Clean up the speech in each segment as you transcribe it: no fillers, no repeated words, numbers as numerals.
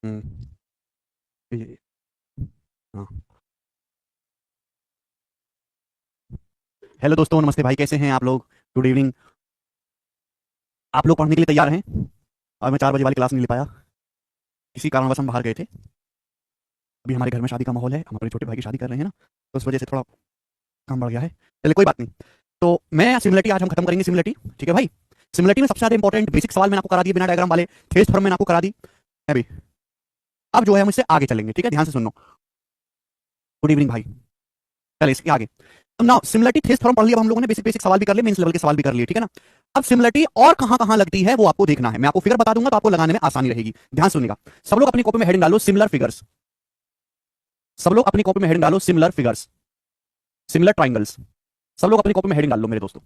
हम्म। ये हाँ। हेलो दोस्तों, नमस्ते भाई, कैसे हैं आप लोग? Good evening. आप लोग पढ़ने के लिए तैयार हैं? और मैं 4 बजे वाली क्लास नहीं ले पाया, किसी कारणवश हम बाहर गए थे। अभी हमारे घर में शादी का माहौल है, हम अपने छोटे भाई की शादी कर रहे हैं ना, तो उस वजह से थोड़ा काम बढ़ गया है। चलिए कोई बात नहीं। तो मैं सिमिलरिटी आज हम खत्म करेंगे, सिमिलरिटी। ठीक है भाई। सिमिलरिटी में सबसे ज्यादा इंपॉर्टेंट बेसिक सवाल मैंने आपको करा दिए बिना डायग्राम वाले। फेस फॉर्म मैंने आपको करा दी अभी। अब जो है हम इससे आगे चलेंगे, ठीक है, ध्यान से सुनो। गुड इवनिंग भाई। चलिए इसके आगे। अब नाउ सिमिलरिटी थेस थ्योरम पढ़ लिया, अब हम लोगों ने बेसिक बेसिक सवाल भी कर लिए, मेंस लेवल के सवाल भी कर लिए, ठीक है ना। अब सिमिलरिटी और कहां कहां लगती है वो आपको देखना है। मैं आपको फिगर बता दूंगा तो आपको लगाने में आसानी रहेगी। ध्यान सुनिएगा। सब लोग अपनी कॉपी में हेडिंग डालो सिमिलर फिगर्स। सब लोग अपनी कॉपी में हेडिंग डालो सिमिलर फिगर्स, सिमिलर ट्राइंगल्स। सब लोग अपनी कॉपी में हेडिंग डाल लो मेरे दोस्तों।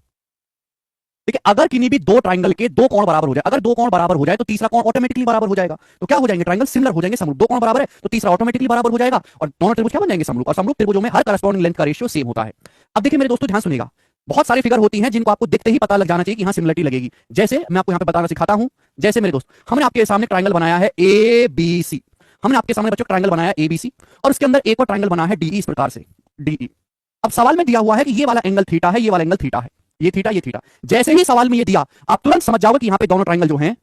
देखिए, अगर किन्हीं भी दो ट्राइंगल के दो कोण बराबर हो जाए, अगर दो कोण बराबर हो जाए तो तीसरा कोण ऑटोमेटिकली बराबर हो जाएगा। तो क्या हो जाएंगे? ट्राइंगल सिमिलर हो जाएंगे, समरूप। दो कोण बराबर है तो तीसरा ऑटोमेटिकली बराबर हो जाएगा और दोनों त्रिभुज क्या बन जाएंगे? समरूप। और समरूप त्रिभुजों में हर करस्पॉन्डिंग लेंथ का रेशियो सेम होता है। अब देखिए मेरे दोस्तों, ध्यान सुनिएगा। बहुत सारी फिगर होती हैं जिनको आपको देखते ही पता लग जाना चाहिए कि हाँ सिमिलरिटी लगेगी। जैसे मैं आपको यहाँ पे बताना सिखाता हूं। जैसे मेरे दोस्त, हमने आपके सामने ट्राइंगल बनाया है ए बी सी। हमने आपके सामने बच्चों ट्राइंगल बनाया है ए बी सी, और उसके अंदर एक और ट्राइंगल बना है डीई, इस प्रकार से डीई। अब सवाल में दिया हुआ है कि ये वाला एंगल थीटा है, ये वाला एंगल थीटा है, ये थीटा, ये थीटा। जैसे ही सवाल में ये दिया, आप तुरंत समझ जाओगे कि यहाँ पे दोनों ट्राइंगल जो हैं,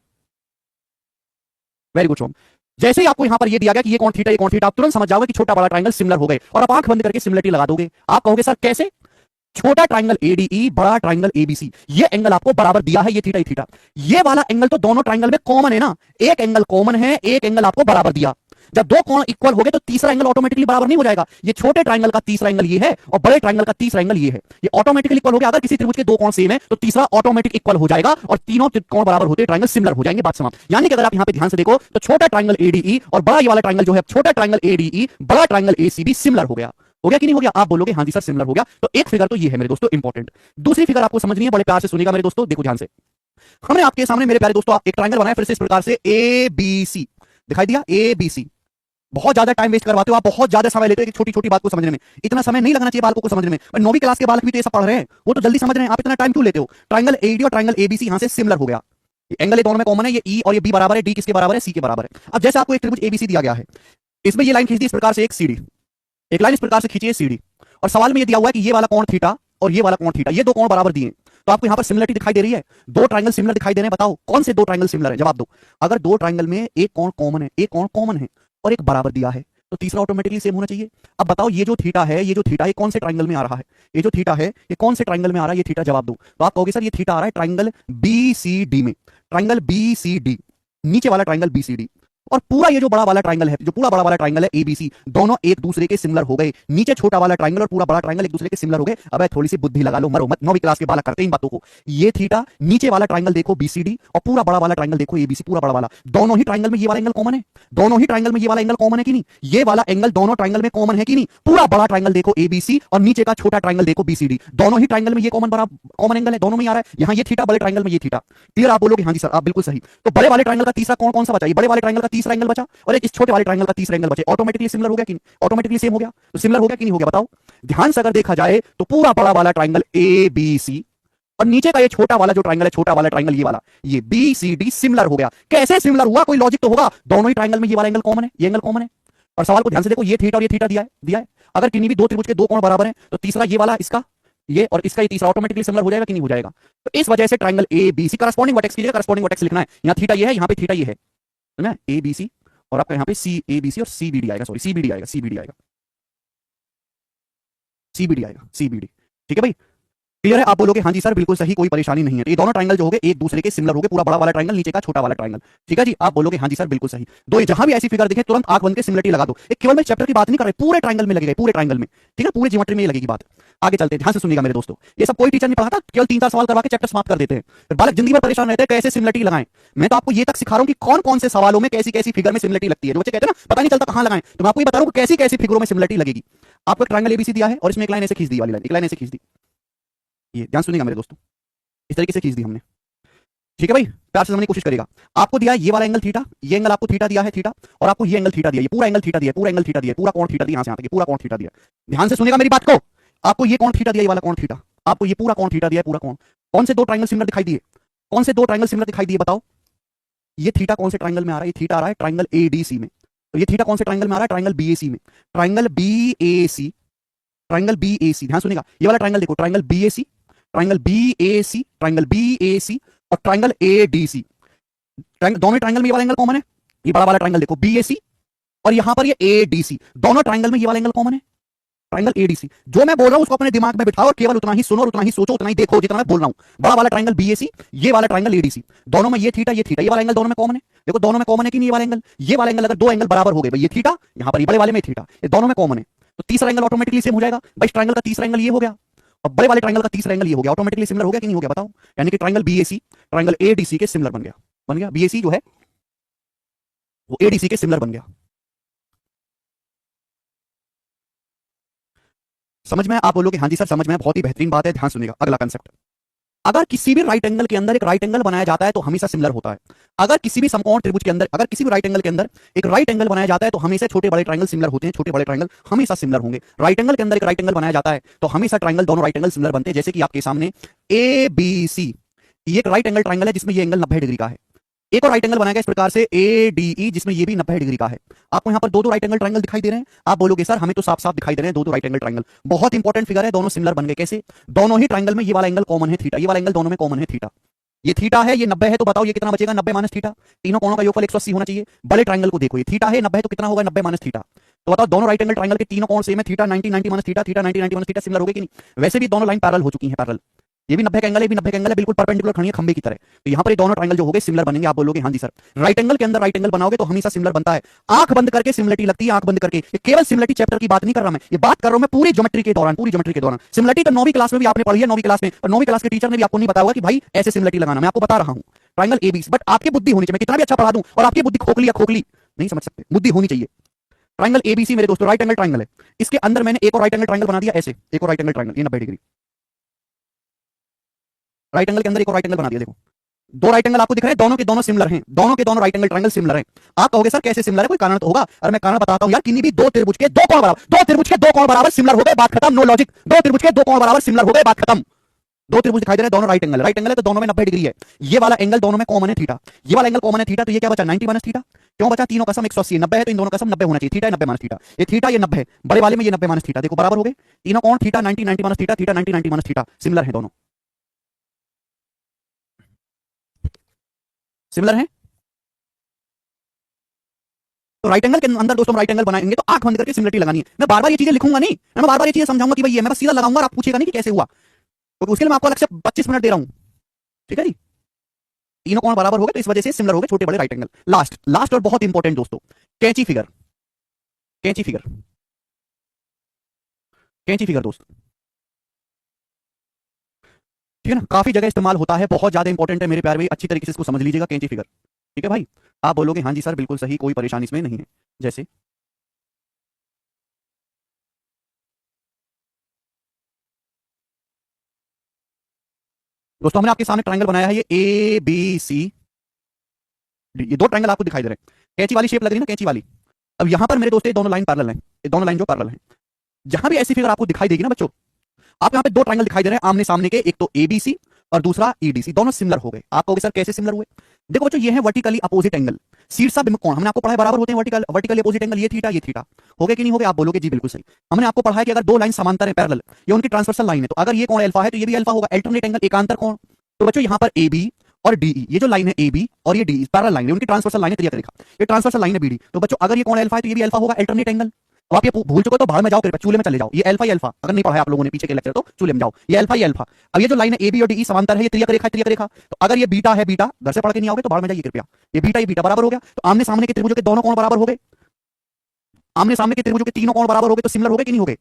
वेरी गुड शोम। जैसे ही आपको यहां पर ये दिया गया कि ये कौन थीटा, ये कौन थीटा, आप तुरंत समझ जाओगे कि छोटा बड़ा ट्राइंगल सिमिलर हो गए और आप आंख बंद करके सिमिलरिटी लगा दोगे। आप कहोगे सर कैसे? छोटा ट्राइंगल एडीई, बड़ा ट्राइंगल एबीसी, ये एंगल आपको बराबर दिया है, ये थीटा, ये थीटा। ये वाला एंगल तो दोनों ट्राइंगल में कॉमन है ना। एक एंगल कॉमन है, एक एंगल आपको बराबर दिया। जब दो कोण इक्वल हो गए तो तीसरा एंगल ऑटोमेटिकली बराबर नहीं हो जाएगा। ये छोटे ट्राइंगल का तीसरा एंगल ये है और बड़े ट्राइंगल का तीसरा एंगल ये है। ये ऑटोमेटिकली इक्वल हो गया। अगर किसी त्रिभुज के दो कोण सेम है तो तीसरा ऑटोमेटिक इक्वल हो जाएगा और तीनों कोण बराबर होते ट्राइंगल सिमिलर हो जाएंगे। बात समाप्त। यानी कि अगर आप यहां पे ध्यान से देखो तो छोटा ट्राइंगल एडीई और बड़ा ये वाला ट्राइंगल जो है, छोटा ट्राइंगल एडीई बड़ा ट्राइंगल एसीबी सिमिलर हो गया। हो गया कि नहीं हो गया? आप बोलोगे हाँ जी सर सिमिलर हो गया। तो एक फिगर तो ये है मेरे दोस्तों इंपॉर्टेंट। दूसरी फिगर आपको समझनी है, बड़े प्यार से सुनिएगा मेरे दोस्तों, देखो ध्यान से। हमने आपके सामने मेरे प्यारे दोस्तों एक ट्राइंगल बनाया फिर से इस प्रकार से ए बी सी। दिखाई दिया? A B C. बहुत ज्यादा टाइम वेस्ट करवाते हो आप, बहुत ज्यादा समय लेते हो एक छोटी छोटी बात को समझने में। इतना समय नहीं लगना चाहिए बालकों को समझने में। पर 9वीं क्लास के बालक भी तो ये सब पढ़ रहे हैं, वो तो जल्दी समझ रहे हैं, आप इतना टाइम क्यों लेते हो? ट्राइंगल एडी और ट्राइंगल एबीसी यहां से सिमिलर हो गया। एंगल ये दोनों में कॉमन है, ये ई और ये बी बराबर है, डी किसके बराबर है? सी के बराबर है। अब जैसे आपको एक त्रिभुज एबीसी दिया गया है, इसमें ये लाइन खींच दी इस प्रकार से, एक सीडी, एक लाइन इस प्रकार से खींचिए सीडी, और सवाल में ये दिया हुआ है कि ये वाला कोण थीटा और ये वाला कोण थीटा, ये दो कोण बराबर दिए। तो आपको यहां पर सिमिलरिटी दिखाई दे रही है, दो ट्राइंगल सिमिलर दिखाई दे रहे हैं। बताओ कौन से दो ट्राइंगल सिमिलर है? जवाब दो। अगर दो ट्राइंगल में एक कोण कॉमन है, एक कोण कॉमन है और एक बराबर दिया है, तो तीसरा ऑटोमेटिकली सेम होना चाहिए। अब बताओ ये जो थीटा है, ये जो थीटा है कौन से ट्राइंगल में आ रहा है? ये जो थीटा है ये कौन से ट्राइंगल में आ रहा है? ये थीटा। जवाब दो। तो आप कहोगे सर ये थीटा आ रहा है ट्राइंगल बी सी डी में, ट्राइंगल बी सी डी, नीचे वाला ट्राइंगल बी सी डी। और पूरा ये जो बड़ा वाला ट्राइंगल है, जो पूरा बड़ा वाला ट्राइंगल है एबीसी, दोनों एक दूसरे के सिमिलर हो गए। नीचे छोटा वाला ट्राइंगल और पूरा बड़ा ट्राइंगल एक दूसरे के सिमिलर हो गए। अब थोड़ी सी बुद्धि लगा लो, मरो मत, 9वीं क्लास के बालक करते हैं इन बातों को। ये थीटा, नीचे वाला ट्राइंगल देखो बीसीडी और पूरा बड़ा वाला ट्राइंगल देखो एबीसी, पूरा बड़ा वाला। दोनों ही ट्राइंगल में ये वाला एंगल कॉमन है, दोनों ही ट्राइंगल में ये वाला एंगल कॉमन है कि नहीं? ये वाला एंगल दोनों ट्राइंगल में कॉमन है कि नहीं? पूरा बड़ा ट्राइंगल देखो एबीसी और नीचे का छोटा ट्राइंगल देखो बीसीडी, दोनों ही ट्राइंगल में ये कॉमन एंगल है, दोनों में आ रहा है। यहाँ ये थीटा, बड़े ट्राइंगल में ये थीटा। क्लियर? आप बोलोगे हाँ जी सर, आप बिल्कुल सही। तो बड़े वाले ट्राइंगल का तीसरा कोण कौन सा बचा? ये बड़े वाले ट्राइंगल का तीसरा एंगल बचा और एक इस छोटे वाले ट्राइंगल का तीसरा एंगल बचे। ऑटोमेटिकली सिमिलर हो गया कि नहीं? ऑटोमेटिकली सेम हो गया। तो सिमिलर हो गया कि नहीं हो गया? बताओ ध्यान से। अगर देखा जाए तो पूरा बड़ा वाला ट्राइंगल ए बी सी और नीचे का ये छोटा वाला जो ट्राइंगल है, छोटा वाला ट्राइंगल ये वाला, ये बी सी डी सिमिलर हो गया। कैसे सिमिलर हुआ? कोई लॉजिक तो होगा। दोनों ही ट्राइंगल में ये वाला एंगल कॉमन है, ये एंगल कॉमन है। और सवाल को ध्यान से देखो, ये थीटा और ये थीटा दिया है। अगर किन्हीं भी दो त्रिभुज के दो कोण बराबर हैं तो तीसरा ये वाला इसका, ये और इसका ये तीसरा ऑटोमेटिकली सिमिलर हो जाएगा कि नहीं हो जाएगा? तो इस वजह से triangle A B C, corresponding vertex कीजिएगा, करस्पॉन्डिंग वर्टेक्स लिखना है। यहाँ थीटा ये है, यहाँ पे थीटा ये है, समझा? ए बी सी और आपका यहाँ पे सी ए बी सी और सी बी डी आएगा, सॉरी सीबीडी आएगा, सीबीडी आएगा, सीबीडी आएगा, सीबीडी। ठीक है भाई? क्लियर है? आप बोलोगे हाँ जी सर बिल्कुल सही, कोई परेशानी नहीं है। तो ये दोनों ट्राइंगल जो हो गए एक दूसरे के सिमिलर हो गए, पूरा बड़ा वाला ट्राइंगल नीचे का छोटा वाला ट्राइंगल। ठीक है जी? आप बोलोगे हाँ जी सर बिल्कुल सही। दो जहां भी ऐसी फिगर दिखे तुरंत आंख बंद के सिमिलरिटी लगा दो। एक केवल मैं चैप्टर की बात नहीं कर रहा, पूरे ट्राइंगल में लगेगा, पूरे ट्राइंगल में। ठीक है? पूरे ज्योमेट्री में ये लगेगी बात। आगे चलते हैं, ध्यान से सुनिएगा मेरे दोस्तों। ये सब कोई टीचर नहीं पढ़ाता, केवल 3-4 सवाल करवा के चैप्टर समाप्त कर देते हैं। फिर बालक जिंदगी भर परेशान रहते हैं कैसे सिमिलरिटी लगाएं। मैं तो आपको ये तक सिखा रहा हूं कि कौन कौन से सवालों में कैसी कैसी फिगर में सिमिलरिटी लगती है। जो बच्चे कहते हैं ना पता नहीं चलता कहां लगाएं, तो मैं आपको ये बता रहा हूं कैसी कैसी फिगरों में सिमिलरिटी लगेगी। आपको एक ट्राइंगल एबीसी दिया है और इसमें एक लाइन ऐसे खींच दी, वाली लाइन, एक लाइन ऐसे खींच दी। ये ध्यान सुनिएगा मेरे दोस्तों, इस तरीके से खींच दी हमने। ठीक है भाई? प्यार से समझने की कोशिश करेगा। आपको दिया ये वाला एंगल थीटा, ये एंगल आपको थीटा दिया है, थीटा, और आपको ये एंगल थीटा दिया, ये पूरा एंगल थीटा दिया, पूरा एंगल थीटा दिया, पूरा कोण थीटा दिया, यहां से यहां तक पूरा कोण थीटा दिया। ध्यान से सुनिएगा मेरी बात को। आपको ये कोण थीटा दिया, ये वाला कोण थीटा, आपको ये पूरा कोण थीटा दिया, पूरा कोण। कौन से दो ट्राइंगल सिमिलर दिखाई दिए? कौन से दो ट्राइंगल सिमिलर दिखाई दिए? बताओ। ये थीटा कौन से ट्राइंगल में आ रहा है? ये थीटा आ रहा है ट्राइंगल एडीसी में। तो ये थीटा कौन से ट्राइंगल में आ रहा है? ट्राइंगल बीएसी में। ट्राइंगल बीएसी, ट्राइंगल बीएसी, ध्यान सुनिएगा, ये वाला ट्राइंगल देखो, triangle BAC, triangle BAC, triangle BAC और ट्राइंगल एडीसी। दोनों ट्राइंगल में ये वाला एंगल कॉमन है। ये बड़ा वाला ट्राइंगल देखो बीएसी, और यहां पर ये एडीसी, दोनों ट्राइंगल में ये वाला एंगल कॉमन है, ट्राइंगल एडीसी। जो मैं बोल रहा हूं उसको अपने दिमाग में बिठाओ और केवल उतना ही सुनो और उतना ही सोचो, उतना ही देखो जितना मैं बोल रहा हूं। बड़ा वाला ट्राइंगल बीएसी, ये वाला ट्राइंगल एडीसी, दोनों में ये थीटा, ये वाला एंगल दोनों में कॉमन है। देखो दोनों में कॉमन है कि नहीं? ये वाला एंगल अगर दो एंगल बराबर हो गए भाई, ये थीटा, यहां पर ये बड़े वाले में थीटा, ये दोनों में कॉमन है, तो तीसरा एंगल ऑटोमेटिकली सेम हो जाएगा भाई। ट्राइंगल का तीसरा एंगल ये हो गया और बड़े वाले ट्राइंगल का तीसरा एंगल ये हो गया, ऑटोमेटिकली सिमिलर हो गया कि नहीं हो गया? बताओ। यानी कि ट्राइंगल बीएसी ट्राइंगल एडीसी के सिमिलर बन गया, बन गया। बीएसी जो है वो एडीसी के सिमिलर बन गया। समझ में? आप बोलोगे हाँ जी सर समझ में, बहुत ही बेहतरीन बात है। ध्यान सुनिएगा, अगला कंसेप्ट, अगर किसी भी राइट एंगल के अंदर एक राइट एंगल बनाया जाता है तो हमेशा सिमिलर होता है। अगर किसी भी समकोण त्रिभुज के अंदर, अगर किसी भी राइट एंगल के अंदर एक राइट एंगल बनाया जाता है तो हमेशा छोटे बड़े ट्रायंगल सिमिलर होते हैं, छोटे बड़े ट्रायंगल हमेशा सिमिलर होंगे। राइट एंगल के अंदर एक राइट एंगल बनाया जाता है तो हमेशा ट्रायंगल, दोनों राइट एंगल सिमिलर बनते हैं। जैसे कि आपके सामने ए बी सी, ये एक राइट एंगल ट्रायंगल है जिसमें ये एंगल 90 डिग्री का है। एक और राइट एंगल बनाया गया इस प्रकार से ए डी ई, जिसमें ये भी 90 डिग्री का है। आपको यहां पर दो राइट एंगल ट्रायंगल दिखाई दे रहे हैं। आप बोलोगे सर हमें तो साफ साफ दिखाई दे रहे हैं दो राइट एंगल ट्रायंगल। बहुत इंपॉर्टेंट फिगर है, दोनों सिमिलर बन गए। कैसे? दोनों ही ट्रायंगल में ये वाला एंगल कॉमन है थीटा, ये वाला एंगल दोनों में कॉमन है थीटा। ये थीटा है, ये 90 है, तो बताओ ये कितना बचेगा? 90 माइनस थीटा। तीनों कोणों का योगफल 180 होना चाहिए। बड़े ट्रायंगल को देखो, ये थीटा है, 90 है, तो कितना होगा? 90 माइनस थीटा। तो बताओ दोनों राइट एंगल ट्रायंगल के तीनों कोण सेम है, theta 90 90 minus theta, theta 90 90 minus theta, similar हो गए कि नहीं? वैसे भी दोनों लाइन पैरेलल हो चुकी हैं, पैरेलल। ये भी 90 का एंगल है, भी 90 का एंगल है, बिल्कुल परपेंडिकुलर खड़ी है खंबे की तरह। तो यहां पर ये दोनों ट्रायंगल जो हो गए सिमिलर बनेंगे। आप बोलोगे हाँ जी सर, राइट एंगल के अंदर राइट एंगल बनाओगे तो हमेशा सिमिलर बनता है। आंख बंद करके सिमिलरिटी लगती है, आंख बंद करके। ये केवल सिमिलरिटी चैप्टर की बात नहीं कर रहा मैं, ये बात कर रहा हूं मैं पूरी ज्योमेट्री के दौरान, पूरी ज्योमेट्री के दौरान। सिमिलरिटी तो 9वीं क्लास में भी आपने पढ़ी है, 9वीं क्लास में, और 9वीं क्लास के टीचर ने भी आपको नहीं बताया होगा कि भाई ऐसे सिमिलरिटी लगाना। मैं आपको बता रहा हूं ट्रायंगल एबीसी, बट आपकी बुद्धि होनी चाहिए। मैं कितना भी अच्छा पढ़ा दूं और आपकी बुद्धि खोखली या खोखली नहीं समझ सकते, बुद्धि होनी चाहिए। ट्रायंगल एबीसी मेरे दोस्तों राइट एंगल ट्रायंगल है, इसके अंदर मैंने एक और राइट एंगल ट्रायंगल बना दिया ऐसे, एक और राइट एंगल ट्रायंगल, ये 90 डिग्री। राइट एंगल के अंदर एक और राइट एंगल बना दिया, देखो दो राइट एंगल आपको दिख रहे हैं, दोनों के दोनों सिमिलर हैं, दोनों के दोनों राइट एंगल ट्रायंगल सिमिलर हैं। आप कहोगे सर कैसे सिमिलर है? कोई कारण तो होगा। और मैं कारण बताता हूं यार, किन्हीं भी दो त्रिभुज के दो कोण बराबर, दो त्रिभुज के दो कोण बराबर सिमिलर हो गए, बात खत्म, नो लॉजिक। दो त्रिभुज के दो कोण बराबर सिमिलर हो गए, बात खत्म। दो त्रिभुज दिखाई दे रहे हैं, दोनों राइट एंगल, राइट एंगल है तो दोनों में 90 डिग्री है। ये वाला एंगल दोनों में कॉमन है थीटा, ये वाला एंगल कॉमन है थीटा, तो ये क्या बचा? 90 माइनस थीटा। क्यों बचा? तीनों का सम 180 है, 90 है तो इन दोनों का सम 90 होना चाहिए। थीटा 90 माइनस थीटा, ये थीटा ये 90 है, बड़े वाले में ये 90 माइनस थीटा, देखो बराबर हो गए तीनों कोण। Theta 90 90 minus theta, theta 90 90 minus theta, similar है, दोनों सिमिलर है। तो राइट एंगल के अंदर दोस्तों राइट एंगल बनाएंगे तो आंख बंद करके सिमिलरिटी लगानी है। मैं बार बार ये चीजें लिखूंगा नहीं, मैं बार बार ये चीजें समझाऊंगा कि भाई ये, मैं बस सीधा लगाऊंगा और आप पूछेगा नहीं कि कैसे हुआ, क्योंकि उसके लिए मैं आपको अलग से 25 मिनट दे रहा हूं। ठीक है जी, तीनों कोण बराबर हो गए तो इस वजह से सिमिलर हो गए छोटे बड़े राइट एंगल। लास्ट लास्ट और बहुत इंपॉर्टेंट दोस्तों, कैंची फिगर, कैंची फिगर, कैंची फिगर दोस्त, ठीक है ना? काफी जगह इस्तेमाल होता है, बहुत ज्यादा इंपॉर्टेंट है मेरे प्यारे भाई, अच्छी तरीके से इसको समझ लीजिएगा, कैंची फिगर। ठीक है भाई? आप बोलोगे हाँ जी सर बिल्कुल सही, कोई परेशानी इसमें नहीं है। जैसे दोस्तों हमने आपके सामने ट्रायंगल बनाया है, ये ए बी सी, ये दो ट्रायंगल आपको दिखाई दे रहे हैं। कैंची वाली शेप लग रही है ना, कैंची वाली। अब यहां पर मेरे दोस्तों ये दोनों लाइन पैरेलल हैं, ये दोनों लाइन जो पैरेलल हैं। जहां भी ऐसी फिगर आपको दिखाई देगी ना बच्चों, आप यहां पे दो ट्रायंगल दिखाई दे रहे हैं आमने सामने के, एक तो एबीसी और दूसरा ईडीसी, दोनों सिमिलर हो गए। आप कहोगे सर कैसे सिमिलर हुए? देखो बच्चों ये है वर्टिकली अपोजिट एंगल, शीर्षा बिंब कोण, हमने आपको पढ़ा है बराबर होते हैं वर्टिकल, वर्टिकली अपोजिट एंगल, ये थीटा हो गए कि नहीं हो गए? आप बोलोगे जी बिल्कुल सही। हमने आपको पढ़ा है कि अगर दो लाइन समांतर है पैरेलल, ये उनकी ट्रांसवर्सल लाइन है, तो अगर ये कोण अल्फा है तो ये भी अल्फा होगा, अल्टरनेट एंगल, एकांतर कोण। तो बच्चों यहां पर ए बी और डीई, ये जो लाइन है ए बी और ये डी पैरेलल लाइन है, उनकी ट्रांसवर्सल लाइन है त्रियक रेखा, ये ट्रांसवर्सल लाइन है बीडी। तो बच्चों अगर ये कोण अल्फा है तो ये भी अल्फा होगा, अल्टरनेट एंगल। अब आप ये भूल चुके हो तो भाड़ में जाओ, फिर चूल्हे में चले जाओ। ये अल्फा ही अल्फा, अगर नहीं पढ़ा है आप लोगों ने पीछे के लेक्चर तो चूल्हे में जाओ, ये अल्फा ही अल्फा। अब ये जो लाइन है ए बी और डी समांतर है, ये त्रियक रेखा, त्रियक रेखा। तो अगर ये बीटा है, बीटा घर से पढ़ के नहीं आओगे तो भाड़ में जाइए कृपया, ये बीटा बराबर हो गया। तो आमने सामने के त्रिभुजों के दोनों कोण बराबर हो गए, आमने सामने के त्रिभुजों के तीनों कोण बराबर हो गए, तो सिमिलर हो गए कि नहीं हो गए?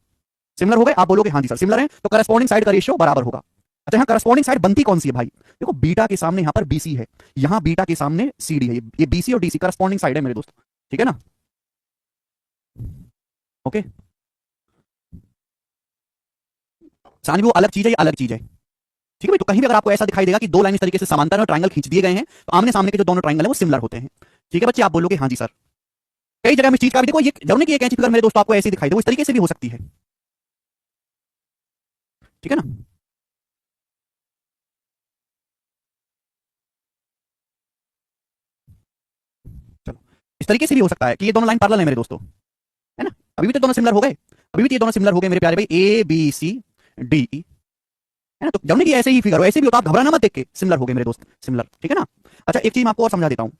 सिमिलर हो गए। आप बोलोगे हाँ जी सर सिमिलर है, तो करस्पॉन्डिंग साइड का रेशियो बराबर होगा। अच्छा यहाँ करस्पॉन्डिंग साइड बनती कौन सी है भाई? देखो बीटा के सामने यहाँ पर बीसी है, यहाँ बीटा के सामने सीडी है, ये बीसी और डीसी करस्पॉन्डिंग साइड है मेरे दोस्त। ठीक है ना? ओके, सानी वो अलग चीज है, ये अलग चीज है। ठीक है भाई? तो कहीं भी अगर आपको ऐसा दिखाई देगा कि दो लाइन इस तरीके से समांतर और ट्रायंगल खींच दिए गए हैं, तो आमने सामने के जो दोनों ट्रायंगल है वो सिमिलर होते हैं। ठीक है बच्चे? आप बोलोगे हाँ जी सर। कई जगह में चीज का भी देखो, ये जरूर नहीं कि ये कैंची फिगर मेरे दोस्तों आपको ऐसे दिखाई दे, वो इस तरीके से भी हो सकती है। ठीक है ना? चलो इस तरीके से भी हो सकता है कि ये दोनों लाइन पैरेलल है मेरे दोस्तों, है ना। अभी भी तो दोनों सिमिलर हो गए, अभी भी तो ये दोनों सिमिलर हो गए मेरे प्यारे भाई, ए बी सी डी ई, है ना। तो जब नहीं कि ऐसे ही फिगर हो, ऐसे भी होता, आप घबराना मत देख के, सिमिलर हो गए मेरे दोस्त, सिमिलर, ठीक है ना। अच्छा एक चीज मैं आपको और समझा देता हूं,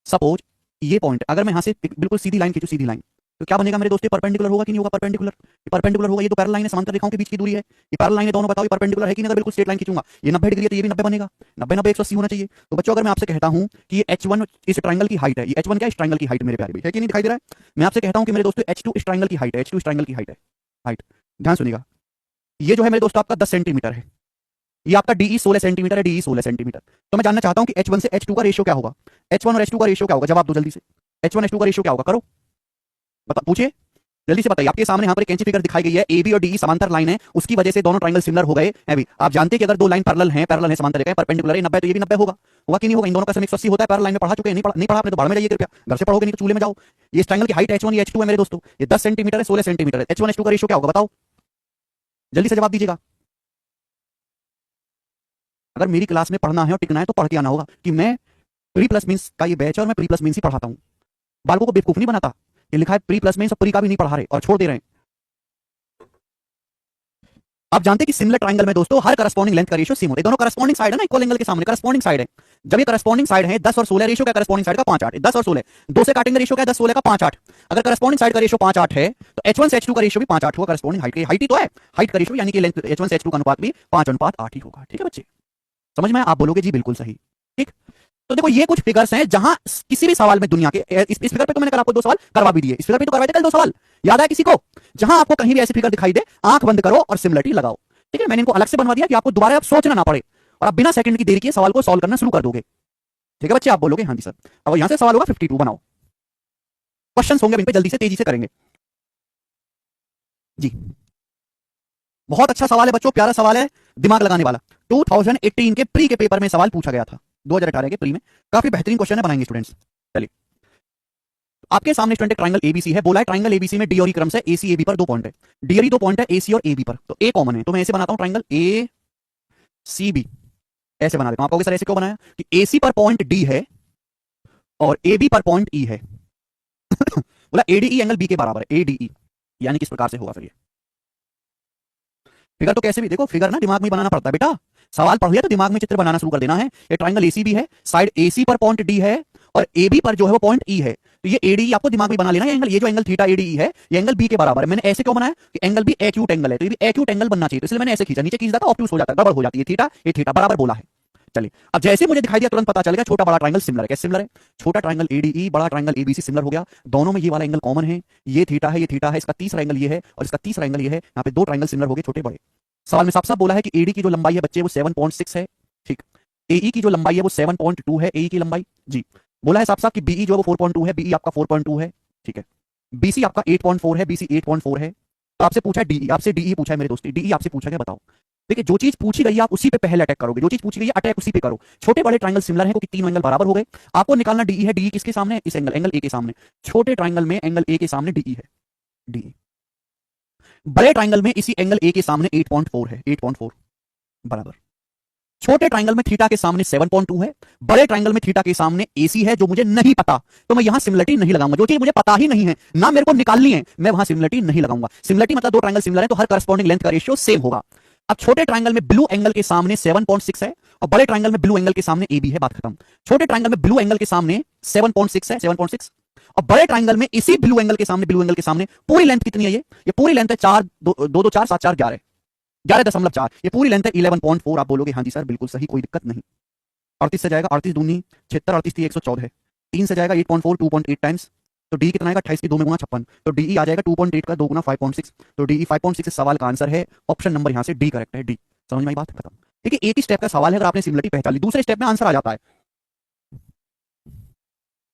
सपोज ये पॉइंट अगर मैं यहां से बिल्कुल सीधी लाइन खींचू, सीधी लाइन, तो क्या बनेगा मेरे दोस्त, ये परपेंडिकुलर होगा कि नहीं होगा, परपेंडिकुलर, ये परपेंडिकुलर होगा, ये तो पैरेलल लाइन है, समांतर रेखाओं के बीच की दूरी है, ये पैरेलल लाइन है दोनों, बताओ ये परपेंडिकुलर है कि नहीं। अगर बिल्कुल स्ट्रेट लाइन खींचूंगा, ये 90 डिग्री है तो ये भी 90 बनेगा, 90 90 180 होना चाहिए। तो बच्चों अगर मैं आपसे कहता हूं कि ये H1 इस ट्रायंगल की हाइट है, ये H1 क्या है, इस ट्रायंगल की हाइट मेरे प्यारे भाई, है कि नहीं, दिखाई दे रहा है। मैं आपसे कहता हूं कि मेरे दोस्तों H2 इस ट्रायंगल की हाइट है, H2 इस ट्रायंगल की हाइट है, हाइट, ध्यान सुनिएगा, ये जो है मेरे दोस्तों आपका 10 सेंटीमीटर है, ये आपका DE 16 सेंटीमीटर है, DE 16 सेंटीमीटर। तो मैं जानना चाहता हूं कि H1 से H2 का रेशियो क्या होगा, H1 और H2 का रेशियो क्या होगा, जवाब दो जल्दी से, H1 H2 का रेशियो क्या होगा, करो, बता, पूछिए जल्दी से बताइए। आपके सामने यहाँ पर एक कैंची फिगर दिखाई गई है, ए बी और डी समांतर लाइन है, उसकी वजह से दोनों ट्रायंगल सिमिलर हो गए हैं। भी आप जानते हैं कि अगर दो लाइन पैरेलल हैं, समांतर रेखा है, परपेंडिकुलर है, 90 तो ये भी 90 होगा, होगा कि नहीं होगा। इन दोनों का सम 180 होता है, पैरेलल लाइन में पढ़ा चुके हैं, नहीं पढ़ा आपने तो बाहर में जाइए कृपया, घर से पढ़ोगे नहीं तो चूल्हे में जाओ। ये ट्रायंगल की हाइट H1 ये H2 है मेरे दोस्तों, ये 10 सेंटीमीटर है, 16 सेंटीमीटर है। H1 H2 का रेशियो क्या होगा बताओ, जल्दी से जवाब दीजिएगा। अगर मेरी क्लास में पढ़ना है और टिकना है तो पढ़ के आना होगा कि मैं प्री प्लस मींस का ये बैच है और मैं प्री प्लस मींस ही पढ़ाता हूं, बालकों को बेवकूफ नहीं बनाता। ये लिखा है प्री प्लस मींस और प्री का भी नहीं पढ़ा रहे और छोड़ दे रहे हैं। आप जानते हैं कि सिमिलर ट्रायंगल में दोस्तों हर करस्पॉन्डिंग लेंथ का रेशियो सेम होता है, दोनों करस्पॉन्डिंग साइड है ना, इक्वल एंगल के सामने करस्पॉन्डिंग साइड है। जब ये करस्पॉन्डिंग साइड है 10 और 16 रेशियो क्या करस्पॉन्डिंग साइड का 5 8, 10 और 16 दो से काटेंगे रेशियो क्या 10 16 का 5 8। अगर करस्पॉन्डिंग साइड का रेशियो 5 8 है तो H1 से H2 का रेशियो भी 5 8 होगा, करस्पॉन्डिंग हाइट ही तो है, हाइट का रेशियो यानी कि लेंथ H1 से H2 का अनुपात भी 5:8 ही होगा। ठीक है बच्चे, समझ में? आप बोलोगे जी बिल्कुल सही, ठीक। तो देखो ये कुछ फिगर्स हैं जहां किसी भी सवाल में दुनिया के इस फिगर पे तो मैंने कल आपको 2 सवाल करवा भी दिए, इस फिगर पे तो करवाए थे कल 2 सवाल, याद है किसी को? जहां आपको कहीं भी ऐसी फिगर दिखाई दे आंख बंद करो और सिमिलरिटी लगाओ, ठीक है। मैंने इनको अलग से बनवा दिया कि आपको दोबारा अब सोचना ना पड़े और आप बिना सेकंड की देरी किए सवाल को सॉल्व करना शुरू कर दोगे, ठीक है बच्चे। आप बोलोगे हाँ जी सर। अब यहां से सवाल होगा 52 बनाओ, क्वेश्चंस होंगे इन पे जल्दी से तेजी से करेंगे जी। बहुत अच्छा सवाल है बच्चों, प्यारा सवाल है, दिमाग लगाने वाला। 2018 के प्री के पेपर में सवाल पूछा गया था, 2018 के प्री में, काफी बेहतरीन क्वेश्चन है, बनाएंगे स्टूडेंट्स। चलिए आपके सामने स्टूडेंट ट्रायंगल एबीसी है, बोला है ट्रायंगल एबीसी में डी और ई क्रम से एसी एबी पर 2 पॉइंट है, डी और ई 2 पॉइंट है एसी और एबी पर, तो ए कॉमन है, तो मैं ऐसे बनाता हूं ट्रायंगल ए सी बी, ऐसे बना देता हूं। आप कहोगे सर ऐसे क्यों बनाया, कि एसी पर पॉइंट डी है और एबी पर पॉइंट ई है बोला एडीई एंगल बी के बराबर है, एडीई, यानी किस प्रकार से होगा फिर ये फिगर। तो कैसे भी देखो, फिगर ना दिमाग में बनाना पड़ता है बेटा, सवाल पढ़ लिया तो दिमाग में चित्र बनाना शुरू कर देना है। ये ट्रायंगल एसी भी है, साइड एसी पर पॉइंट डी है और एबी पर जो है वो पॉइंट ई है, तो ये एडी आपको दिमाग में बना लेना है एंगल, ये जो एंगल थीटा एडी है ये एंगल बी के बराबर है। मैंने ऐसे क्यों बनाया कि एंगल भी एक्यूट एंगल है, तो ये भी एक्यूट एंगल बनना चाहिए, तो इसलिए मैंने ऐसे खींचा, नीचे खींच देता ऑब्ट्यूज हो जाता है, गड़बड़ हो जाती है, थीटा ये थीटा बराबर बोला है। चलिए अब जैसे मुझे दिखाई दिया तुरंत पता चल गया छोटा बड़ा ट्रायंगल सिमिलर है। कैसे सिमिलर है, छोटा ट्रायंगल एडीई बड़ा ट्रायंगल एबीसी सिमिलर हो गया, दोनों में ये वाला एंगल कॉमन है, ये थीटा है, ये थीटा है, इसका तीसरा एंगल ये है और इसका तीसरा एंगल ये है, यहाँ पे 2 ट्रायंगल सिमिलर हो गए छोटे बड़े। सवाल में साफ साफ बोला है कि एडी की जो लंबाई है बच्चे वो 7.6 है, ठीक, एई की जो लंबाई है वो 7.2 है, एई की लंबाई जी। बोला है साफ साफ कि बीई जो है वो 4.2 है, बीई आपका 4.2 है, ठीक है। बीसी आपका 8.4 है, बीसी 8.4 है। तो आपसे पूछा है डीई, आपसे डीई पूछा है मेरे दोस्त, डीई आपसे पूछा गया, बताओ। देखिए जो चीज पूछी गई है आप उसी पे पहले अटैक करोगे, जो चीज पूछी गई है अटैक उसी पे करो। छोटे बड़े ट्रायंगल सिमिलर हैं क्योंकि तीनों एंगल बराबर हो गए। आपको निकालना डीई है, डीई किसके सामने, इस एंगल एंगल ए के सामने, छोटे ट्रायंगल में एंगल ए के सामने डीई है, डीई। बड़े ट्रायंगल में इसी एंगल ए के सामने 8.4 है, 8.4 बराबर। छोटे ट्रायंगल में थीटा के सामने 7.2 है, बड़े ट्रायंगल में थीटा के सामने एसी है, जो मुझे नहीं पता तो मैं यहां सिमिलरिटी नहीं लगाऊंगा। जो चीज मुझे पता ही नहीं है ना मेरे को निकालनी है, मैं वहां सिमिलरिटी नहीं लगाऊंगा। सिमिलरिटी मतलब 2 ट्रायंगल सिमिलर है तो हर करस्पॉन्डिंग लेंथ का रेशियो सेम होगा। अब छोटे ट्रायंगल में ब्लू एंगल के सामने 7.6 है और बड़े ट्रायंगल में ब्लू एंगल के सामने ए बी है, बात खत्म। छोटे ट्रायंगल में ब्लू एंगल के सामने 7.6 है, 7.6, और बड़े ट्रायंगल में इसी ब्लू एंगल के सामने, ब्लू एंगल के सामने पूरी लेंथ कितनी है, ये पूरी लेंथ है 4 2 2 4 7 4 11 11.4, ये पूरी लेंथ है 11.4। आप बोलोगे हाँ जी सर बिल्कुल सही, कोई दिक्कत नहीं। 38 से जाएगा, 38 दूनी 76, 38 थी 114 है, 3 से जाएगा 8.4 2.8 टाइम्स, तो डी कितना आएगा 28 की 2 में गुना 56, तो डी आ जाएगा 2.8 का 2 गुना 5.6, तो डी 5.6 इस सवाल का आंसर है ऑप्शन नंबर यहां से डी करेक्ट है, डी। समझ में आई बात, खत्म। ठीक है, एक ही स्टेप का सवाल है, अगर आपने सिमिलरिटी पहचान ली दूसरे स्टेप में आंसर आ जाता है।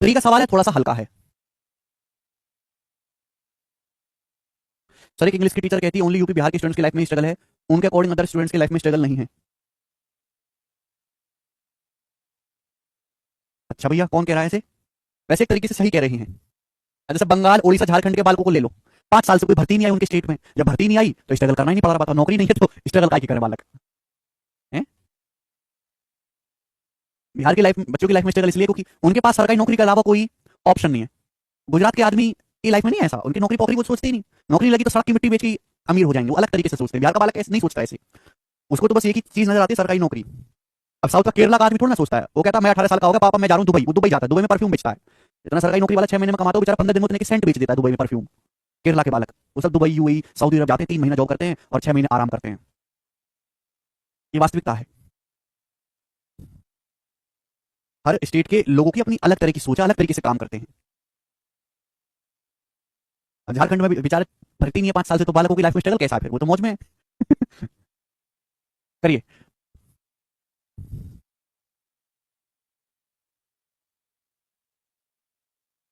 ट्री का सवाल है, थोड़ा सा हल्का है। सर एक इंग्लिश की टीचर कहती है ओनली यूपी बिहार के स्टूडेंट्स की लाइफ में स्ट्रगल है, उनके अकॉर्डिंग अदर स्टूडेंट्स की लाइफ में स्ट्रगल नहीं है। अच्छा भैया कौन कह रहा है ऐसे? वैसे एक तरीके से सही कह रही हैं। जैसे बंगाल उड़ीसा झारखंड के बालकों को ले लो, 5 साल से कोई भर्ती नहीं आई उनके स्टेट में, जब भर्ती नहीं आई तो स्ट्रगल करना ही नहीं पड़ रहा, नौकरी नहीं है तो स्ट्रगल काय की करे बालक है। बिहार की लाइफ बच्चों की लाइफ में स्ट्रगल इसलिए क्योंकि उनके पास सरकारी नौकरी के अलावा कोई ऑप्शन नहीं है। गुजरात के आदमी की लाइफ में नहीं है ऐसा, उनकी नौकरी पोकरी वो सोचते ही नहीं, नौकरी लगी तो सड़क की मिट्टी बेच के अमीर हो जाएंगे, वो अलग तरीके से सोचते हैं। बिहार का बालक ऐसे नहीं सोचता ऐसे, उसको तो बस एक ही चीज नजर आती है, सरकारी नौकरी। अब साउथ का केरला का आदमी थोड़ा ना सोचता है, वो कहता है मैं 18 साल का हो गया पापा मैं जा रहा हूँ दुबई, वो दुबई जाता है, दुबई में परफ्यूम बेचता है। इतना सरकारी नौकरी वाला 6 महीने में कमाता है बेचारा, 15 दिन में उतने के सेंट बेच देता है दुबई में परफ्यूम। केरला के बालक वो सब दुबई यूएई सऊदी अरब जाते हैं, 3 महीना जॉब करते हैं और 6 महीने आराम करते हैं। ये वास्तविकता है। हर स्टेट के लोगों की अपनी अलग तरह की सोच है, अलग तरीके से काम करते हैं। झारखंड में बेचारे भर्ती नहीं है 5 साल से, तो बालकों की लाइफ में स्ट्रगल कैसा है फिर, वो तो मौज में है। करिए।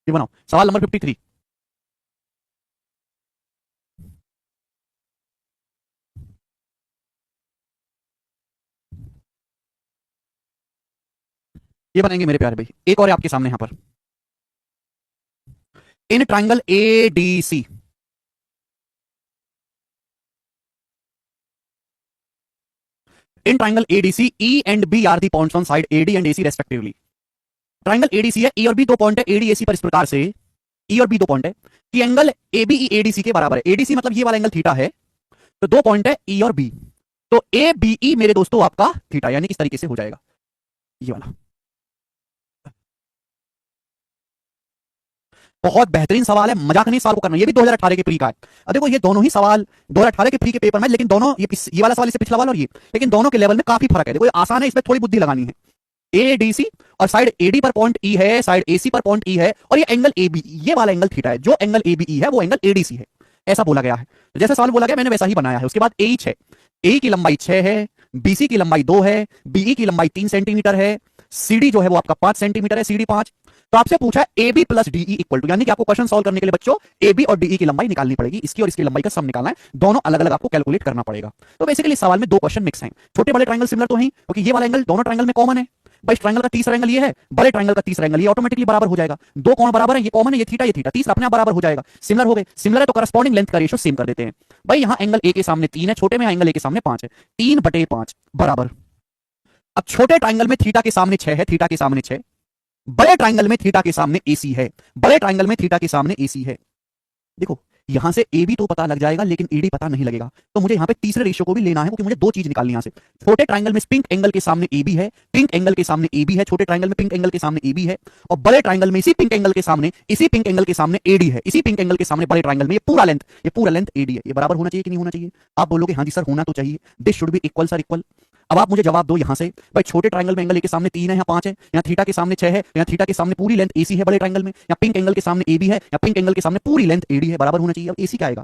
ये बनाओ सवाल नंबर 53। ये बनाएंगे मेरे प्यारे भाई, एक और है आपके सामने यहां पर। In triangle ADC, in triangle ADC E and B are the points on side AD and AC respectively. Triangle ADC है, ई और बी दो पॉइंट है, एडी एसी पर इस प्रकार से, ई और बी दो पॉइंट है कि angle A B E ADC के बराबर है। एडीसी मतलब ये वाला एंगल थीटा है, तो दो पॉइंट है ई और बी, तो ए बी ई मेरे दोस्तों आपका थीटा, यानी किस तरीके से हो जाएगा ये वाला। बहुत बेहतरीन सवाल है, मजाक नहीं सवाल को करना, ये भी 2018 के प्री का है। अब देखो ये दोनों ही सवाल 2018 के प्री के पेपर में, लेकिन दोनों ये वाला सवाल इससे पिछला वाला और ये, लेकिन दोनों के लेवल में काफी फर्क है। देखो ये आसान है, इसमें थोड़ी बुद्धि लगानी है। एडीसी और साइड एडी पर पॉइंट ई है, साइड एसी पर पॉइंट ई है, और ये एंगल एबी, ये वाला एंगल थीटा है, जो एंगल एबी है वो एंगल एडीसी है, ऐसा बोला गया है। तो जैसे सवाल बोला गया मैंने वैसा ही बनाया है। उसके बाद ए 6, ए की लंबाई 6 है, बीसी की लंबाई 2 है, बीई की लंबाई 3 सेंटीमीटर है, सीडी जो है वो आपका 5 सेंटीमीटर है, सीडी 5। तो आपसे पूछा है A B plus DE equal to, यानी कि आपको क्वेश्चन सॉल्व करने के लिए बच्चों ए बी और डीई की लंबाई निकालनी पड़ेगी, इसकी और इसकी लंबाई का सम निकालना है, दोनों अलग अलग आपको कैलकुलेट करना पड़ेगा। तो बेसिकली इस सवाल में दो क्वेश्चन मिक्स हैं। छोटे बड़े ट्रायंगल सिमिलर तो हैं, क्योंकि ये वाला एंगल दोनों ट्रायंगल में कॉमन है। भाई ट्रायंगल का तीसरा एंगल ये है, बड़े ट्रायंगल का तीसरा एंगल ये, ऑटोमेटिकली बराबर हो जाएगा। दो कोण बराबर है, ये कॉमन है, ये थीटा, तीसरा अपने आप बराबर हो जाएगा। सिमिलर हो गए, सिमिलर है तो करस्पॉन्डिंग लेंथ का रेशियो सेम कर देते हैं। भाई यहाँ एंगल ए के सामने 3 है, छोटे में एंगल ए के सामने 5 है, 3/5 बराबर। अब छोटे ट्रायंगल में थीटा के सामने 6 है, थीटा के सामने 6, बड़े ट्रायंगल में थीटा के सामने एसी है, बड़े ट्रायंगल में थीटा के सामने एसी है। देखो यहां से ए बी तो पता लग जाएगा, लेकिन एडी पता नहीं लगेगा, तो मुझे यहां पे तीसरे रेशियो को भी लेना है, क्योंकि मुझे दो चीज निकालनी है यहां से। छोटे ट्रायंगल में पिंक एंगल के सामने ए बी है, पिंक एंगल के सामने ए बी है, छोटे ट्रायंगल में पिंक एंगल के सामने ए बी है, और बड़े ट्रायंगल में इसी पिंक एंगल के सामने, इसी पिंक एंगल के सामने एडी है, इसी पिंक एंगल के सामने बड़े ट्रायंगल में ये पूरा लेंथ एडी है। ये बराबर होना चाहिए कि नहीं होना चाहिए? आप बोलोगे हाँ जी सर होना तो चाहिए, this should be equal sir, equal. अब आप मुझे जवाब दो यहां से, भाई छोटे ट्रायंगल में एंगल ए के सामने 3 है, यहाँ 5 है, यहाँ थीटा के सामने 6 है, यहाँ थीटा के सामने पूरी लेंथ एसी है बड़े ट्रायंगल में, यहाँ पिंक एंगल के सामने ए बी है, यहाँ पिंक एंगल के सामने पूरी लेंथ एडी है, बराबर होना चाहिए। अब एसी क्या आएगा?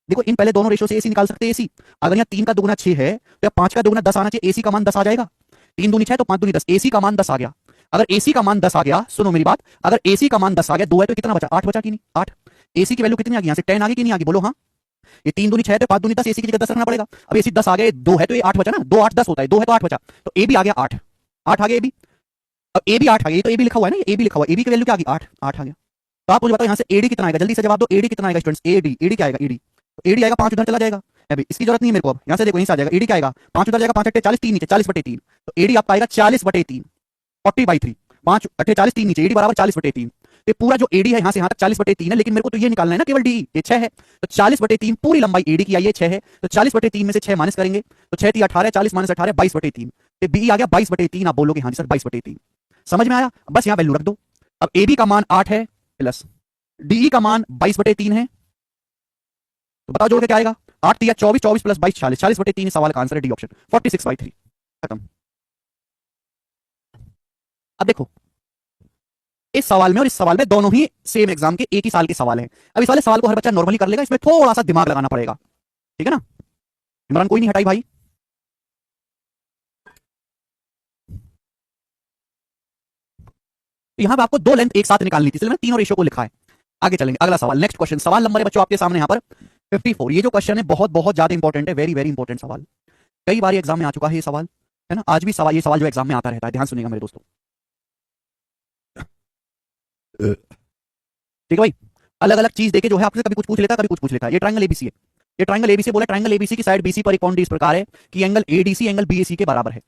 देखो इन पहले दोनों रेशियो से एसी निकाल सकते हैं। एसी अगर यहाँ 3 का दुगुना 6 है, तो यहाँ 5 का दुगुना 10 आना चाहिए, एसी का मान 10 आ जाएगा। 3 दूनी 6 तो 5 दूनी 10, एसी का मान 10 आ गया। अगर एसी का मान 10 आ गया, सुनो मेरी बात, अगर एसी का मान 10 आ गया, 2 है तो कितना बचा? 8 बचा कि नहीं? 8। एसी की वैल्यू कितनी आ गई? यहाँ से 10 आ गई कि नहीं आ गई? बोलो हाँ। ये 3 दूनी 6 तो 5 दूनी 10, एसी की जगह 10 रखना पड़ेगा। अब एसी 10 आ गए, 2 है तो ये 8 बचा ना, 2 8 10 होता है, 2 है तो 8 बचा, तो ए भी आ गया 8, 8 आ गया ए बी। अब ए भी 8 आ गया, तो ए भी लिखा हुआ है ना, ए भी लिखा हुआ है, ए बी की वैल्यू क्या आ गई? 8, 8 आ गया। तो आप मुझे बताओ यहाँ से एडी कितना आएगा? जल्दी से जवाब दो, एडी कितना आएगा स्टूडेंट्स? एडी, एडी क्या आएगा? एडी, एडी आएगा 5 उधर चला जाएगा, अभी इसकी जरूरत नहीं है मेरे को। अब यहां से देखो, यहीं से आ जाएगा, एडी क्या आएगा? 5 उधर जाएगा, 5 अट्ठे 40, 3 नीचे 40/3, तो एडी आपका आएगा 40/3, 40/3, 5 अट्ठे 40, 3 नीचे, एडी बराबर 40/3। तो पूरा जो एडी है यहां से यहां तक 40/3 है, लेकिन मेरे को तो ये निकालना है ना केवल डी, ये 6 है, तो 40/3 पूरी लंबाई एडी की आई है 6 है, तो 40/3 में से 6 माइनस करेंगे, तो 6 × 18, 40 - 18 22/3, तो बी आ गया 22/3। आप बोलोगे हाँ जी सर 22/3, समझ में आया? बस यहां वैल्यू रख दो। अब एबी का मान 8 है प्लस डी का मान 22/3 है, तो बताओ जोड़ के क्या आएगा? 8 × 24, 24 + 22 40, 40/3 सवाल का आंसर है डी ऑप्शन, 46/3। खत्म। अब देखो इस सवाल में और इस सवाल में दोनों ही सेम एग्जाम के एक ही साल के सवाल हैं। अब इस वाले सवाल को हर बच्चा नॉर्मली कर लेगा, इसमें थोड़ा सा दिमाग लगाना पड़ेगा, ठीक है ना? इमरान कोई नहीं हटाई भाई। तो यहां पे आपको दो लेंथ एक साथ निकालनी थी, इसलिए मैंने तीनों रेशियो को लिखा है। आगे चलेंगे, अगला सवाल, नेक्स्ट क्वेश्चन, सवाल नंबर है बच्चों आपके सामने यहां पर 54। ये जो क्वेश्चन है बहुत बहुत ज्यादा इंपॉर्टेंट है, वेरी वेरी इंपॉर्टेंट सवाल, कई बार एग्जाम में आ चुका है ये सवाल, है ना? आज भी सवाल, ये सवाल जो एग्जाम में आता रहता है, ध्यान सुनिएगा मेरे दोस्तों, ठीक है भाई? अलग अलग चीज देके जो है आपसे कभी कुछ पूछ लेता है, कभी कुछ पूछ लेता है। ये ट्रायंगल एबीसी है, ये ट्रायंगल एबीसी बोला, ट्रायंगल एबीसी की साइड बीसी पर एक पॉइंट इस प्रकार है कि एंगल एडीसी एंगल बीएसी के बराबर है।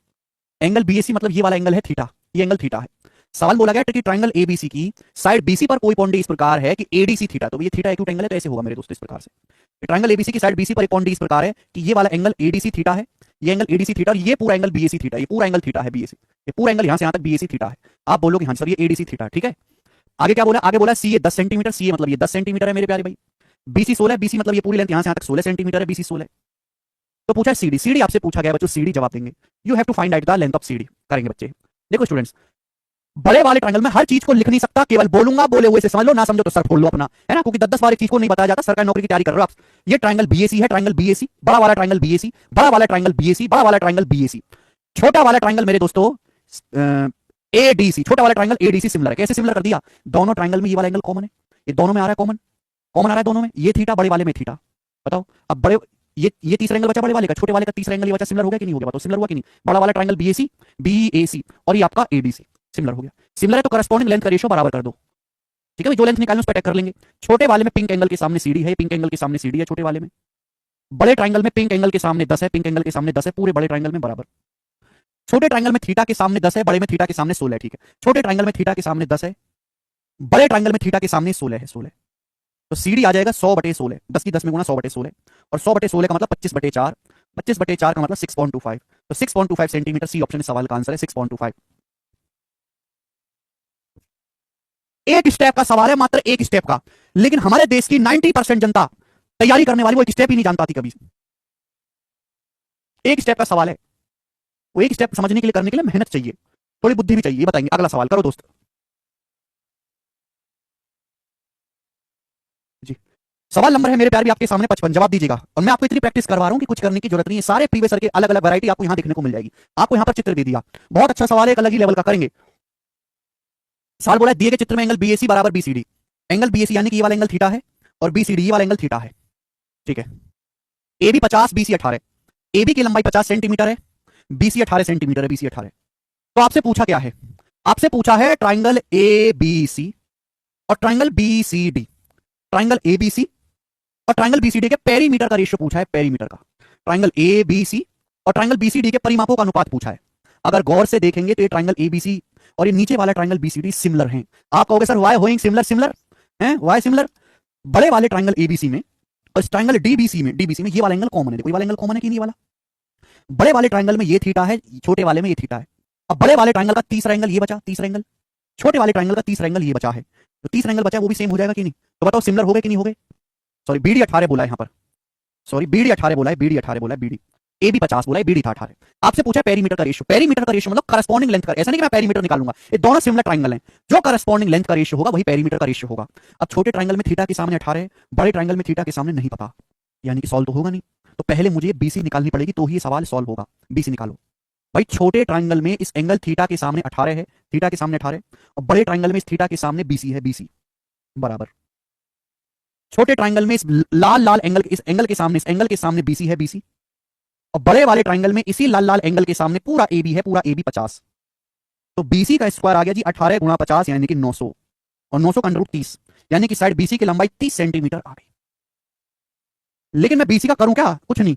एंगल बीएसी मतलब ये वाला एंगल है थीटा, ये एंगल थीटा है। सवाल बोला गया कि ट्राइंगल एबीसी की साइड बीसी पर कोई पॉइंट इस प्रकार है कि एडीसी थीटा, तो ये थीटा एक्यूट एंगल है, तो ऐसे होगा मेरे दोस्तों इस प्रकार से। ट्राइंगल एबीसी की साइड बीसी पर एक पॉइंट इस प्रकार है कि ये वाला एंगल एडीसी थीटा है, ये एंगल एडीसी थीटा, और ये पूरा एंगल बीएसी थीटा, ये पूरा एंगल थीटा है बीएसी, ये पूरा एंगल यहां से यहां तक बीएसी थीटा है। आप बोलोगे हाँ सर ये एडीसी थीटा, ठीक है। आगे क्या बोला, आगे बोला सी 10 सेंटीमीटर, सी मतलब ये 10 सेंटीमीटर है मेरे प्यारे भाई। बीसी 16, बीसी मतलब ये पूरी लेंथ यहां से यहां तक 16 सेंटीमीटर है, बीसी 16। तो पूछा सीडी, सीडी आपसे पूछा गया बच्चों, सीडी जवाब देंगे। You have to find out the length of CD, करेंगे बच्चे। देखो स्टूडेंट्स, बड़े वाले ट्रायंगल में हर चीज को लिख नहीं सकता, केवल बोलूंगा, बोले हुए से समझ लो, ना समझो तो सर फोड़ लो अपना, है ना, क्योंकि 10-10 बार एक चीज को नहीं बताया जाता। सरकारी नौकरी की तैयारी कर रहे हो आप। ये ट्रायंगल बीएसी है, ट्रायंगल बीएसी, बड़ा वाला ट्रायंगल बीएसी, बड़ा वाला ट्रायंगल बीएसी, बड़ा वाला ट्रायंगल बीएसी, छोटा वाला ट्रायंगल मेरे दोस्तों एडीसी, छोटा वाला ट्रायंगल एडीसी सिमिलर है। कैसे सिमिलर कर दिया, दोनों ट्रायंगल में ये वाला एंगल कॉमन है, ये दोनों में आ रहा है कॉमन, कॉमन आ रहा है दोनों में, ये थीटा बड़े वाले में थीटा। बताओ अब बड़े ये तीसरा एंगल बचा बड़े वाले का, छोटे वाले का तीसरा एंगल ये बचा, सिमिलर हो गया कि नहीं हो गया, बताओ सिमिलर हुआ कि नहीं। बड़ा वाला ट्रायंगल बीएसी, बीएसी, और ये आपका एडीसी सिमिलर हो गया। सिमिलर है तो करस्पॉन्डिंग लेंथ का रेशियो बराबर कर दो, ठीक है, जो लेंथ निकालने उस पर अटैक कर लेंगे। छोटे वाले में पिंक एंगल के सामने सीडी है, पिंक एंगल के सामने सीडी है छोटे वाले में। बड़े ट्रायंगल में पिंक एंगल के सामने 10 है, पिंक एंगल के सामने 10 है, पूरे बड़े ट्रायंगल में बराबर। छोटे ट्रायंगल में थीटा के सामने 10 है, बड़े में थीटा के सामने 16 है, ठीक है। छोटे ट्रायंगल में थीटा के सामने 10 है, बड़े ट्रायंगल में थीटा के सामने 16 है, 16। तो सीडी आ जाएगा 100/16, 10 की 10 में गुणा 100/16, और 100/16 का मतलब 25/4, 25/4 का मतलब 6.25, तो 6.25 सेंटीमीटर। सी ऑप्शन सवाल का आंसर है 6.25। एक स्टेप का सवाल है, मात्र एक स्टेप का, लेकिन हमारे देश की 90% जनता तैयारी करने वाली वो एक स्टेप ही नहीं जान पाती कभी। एक स्टेप का सवाल है, वो एक स्टेप समझने के लिए, करने के लिए मेहनत चाहिए, थोड़ी बुद्धि भी चाहिए। ये बताएंगे, अगला सवाल करो दोस्त जी। सवाल नंबर है मेरे प्यार भी आपके सामने 55, जवाब दीजिएगा। और मैं आपको इतनी प्रैक्टिस करवा रहा हूं कि कुछ करने की जरूरत नहीं है, सारे प्रीवियस के अलग अलग वैरायटी आपको यहां देखने को मिल जाएगी। आपको यहां पर चित्र दे दिया, बहुत अच्छा सवाल है, एक अलग ही लेवल का करेंगे। सवाल बोला दिए गए चित्र में एंगल बीएसी बराबर बीसीडी, एंगल बीएसी यानी कि ये वाला एंगल थीटा है, और बीसीडी ये वाला एंगल थीटा है, ठीक है। A B 50, BC 18, A B की लंबाई 50 सेंटीमीटर है, बीसी 18 सेंटीमीटर है, बीसी 18। तो आपसे पूछा क्या है, आपसे पूछा है ट्राइंगल ए बी सी और triangle B C D, triangle A B C और ट्राइंगल बी सी डी के पेरीमीटर का रेशियो पूछा है, पेरीमीटर का। ट्राइंगल ए बी सी और ट्राइंगल बी सी डी के परिमापों का अनुपात पूछा है। अगर गौर से देखेंगे तो ये ट्राइंगल ए बी सी और ये नीचे वाला triangle B C D similar हैं। आप कहोगे सर वाई होइंग सिमिलर, सिमिलर हैं, वाई सिमिलर। बड़े वाले ट्राइंगल ए बी सी में और ट्राइंगल डीबीसी में, डीबीसी में ये वाला एंगल कॉमन है, देखो ये वाला एंगल कॉमन है कि नहीं वाला। बड़े वाले ट्राइंगल में ये थीटा है, छोटे वाले में ये थीटा है। अब बड़े वाले ट्राइंगल का तीसरा एंगल ये बचा, तीसरा एंगल, छोटे वाले ट्राइंगल का तीसरा एंगल ये बचा है, तो तीसरा एंगल बचा है वो भी सेम हो जाएगा कि नहीं। तो बताओ सिमिलर हो गए कि नहीं हो गए। सॉरी बीडी 18 बोला है यहाँ पर, सॉरी बीडी 18 बोला है, बीडी 18 बोला है, बीडी ए बी 50 बोला है, बीडी था 18। आपसे पूछा पेरीमीटर का रेशियो, पेरीमीटर का रेशियो मतलब करस्पॉन्डिंग लेंथ का, ऐसा नहीं कि मैं पेरीमीटर निकालूंगा, ये दोनों सिमिलर ट्राइंगल हैं, जो करस्पॉन्डिंग लेंथ का रेशियो होगा वही पेरीमीटर का रेशियो होगा। अब छोटे ट्राइंगल में थीटा के सामने 18, बड़े ट्राइंगल में थीटा के सामने नहीं पता, यानी कि सॉल्व तो होगा नहीं। तो पहले मुझे बीसी निकालनी पड़ेगी तो ही ये सवाल सॉल्व होगा। बीसी निकालो भाई, छोटे ट्राइंगल में इस एंगल थीटा के सामने 18 है, थीटा के सामने 18, और बड़े ट्राइंगल में इस थीटा के सामने बीसी है, बीसी बराबर। छोटे ट्राइंगल में इस लाल लाल एंगल, इस एंगल के सामने, इस एंगल के सामने बीसी है, बीसी, और बड़े वाले ट्राइंगल में इसी लाल लाल एंगल के सामने पूरा ए बी है, पूरा ए बी 50। तो बीसी का स्क्वायर आ गया जी 18 गुणा 50 यानी कि 900, और 900 का अंडर रूट 30, यानी कि साइड बीसी की लंबाई 30 सेंटीमीटर आ गई। लेकिन मैं बीसी का करूं क्या, कुछ नहीं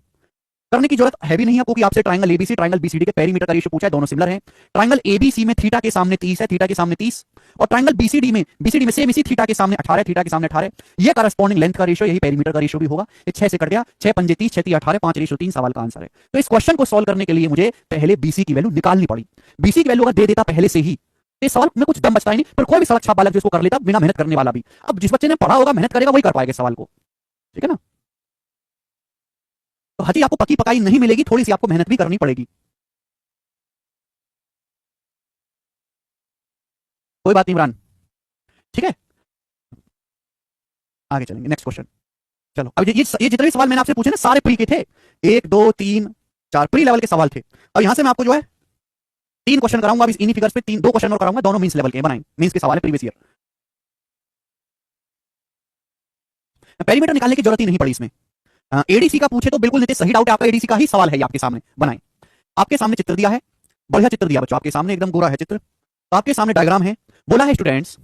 करने की जरूरत है भी नहीं है, क्योंकि आपसे ट्राइंगल एबीसी, ट्राइंगल बीसीडी के पेरीमीटर का रेशियो पूछा है, दोनों सिमिलर हैं। ट्राइंगल एबीसी में थीटा के सामने 30 है, थीटा के सामने 30, और ट्राइंगल बीसीडी में सेम इसी थीटा के सामने 18, थीटा के सामने 18, ये करस्पॉन्डिंग लेंथ का रेशियो, यही पेरीमीटर का रेशियो भी होगा। ये 6 से कट गया, 6 पंजे 30, 6 3 18, 5:3 सवाल का आंसर है। तो इस क्वेश्चन को सॉल्व करने के लिए मुझे पहले बीसी की वैल्यू निकालनी पड़ी। बीसी की वैल्यू अगर दे देता पहले से ही, ये सवाल में कुछ दम बचता ही नहीं, पर कोई भी सड़क छाप बालक जिसको कर लेता बिना मेहनत करने वाला भी। अब जिस बच्चे ने पढ़ा होगा, मेहनत करेगा, वही कर पाएगा सवाल को, ठीक है ना। तो हजी आपको पकी पकाई नहीं मिलेगी, थोड़ी सी आपको मेहनत भी करनी पड़ेगी। कोई बात नहीं इमरान, ठीक है, आगे चलेंगे, नेक्स्ट क्वेश्चन। चलो अब ये जितने भी सवाल मैंने आपसे पूछे ना, सारे प्री के थे, 1 2 3 4 प्री लेवल के सवाल थे। अब यहां से मैं आपको जो है 3 क्वेश्चन कराऊंगा, अब इन्हीं फिगर्स पे 2 क्वेश्चन और कराऊंगा, दोनों मींस लेवल के बनाएंगे, मींस के सवाल है प्रीवियस ईयर। पेरीमीटर निकालने की जरूरत ही नहीं पड़ी इसमें। एडीसी का पूछे तो बिल्कुल नीचे सही डाउट है आपका, एडीसी का ही सवाल है, आपके सामने बनाए, आपके सामने चित्र दिया है, बढ़िया चित्र दिया बच्चों, आपके सामने एकदम गोरा है चित्र, तो आपके सामने डायग्राम है। बोला है स्टूडेंट्स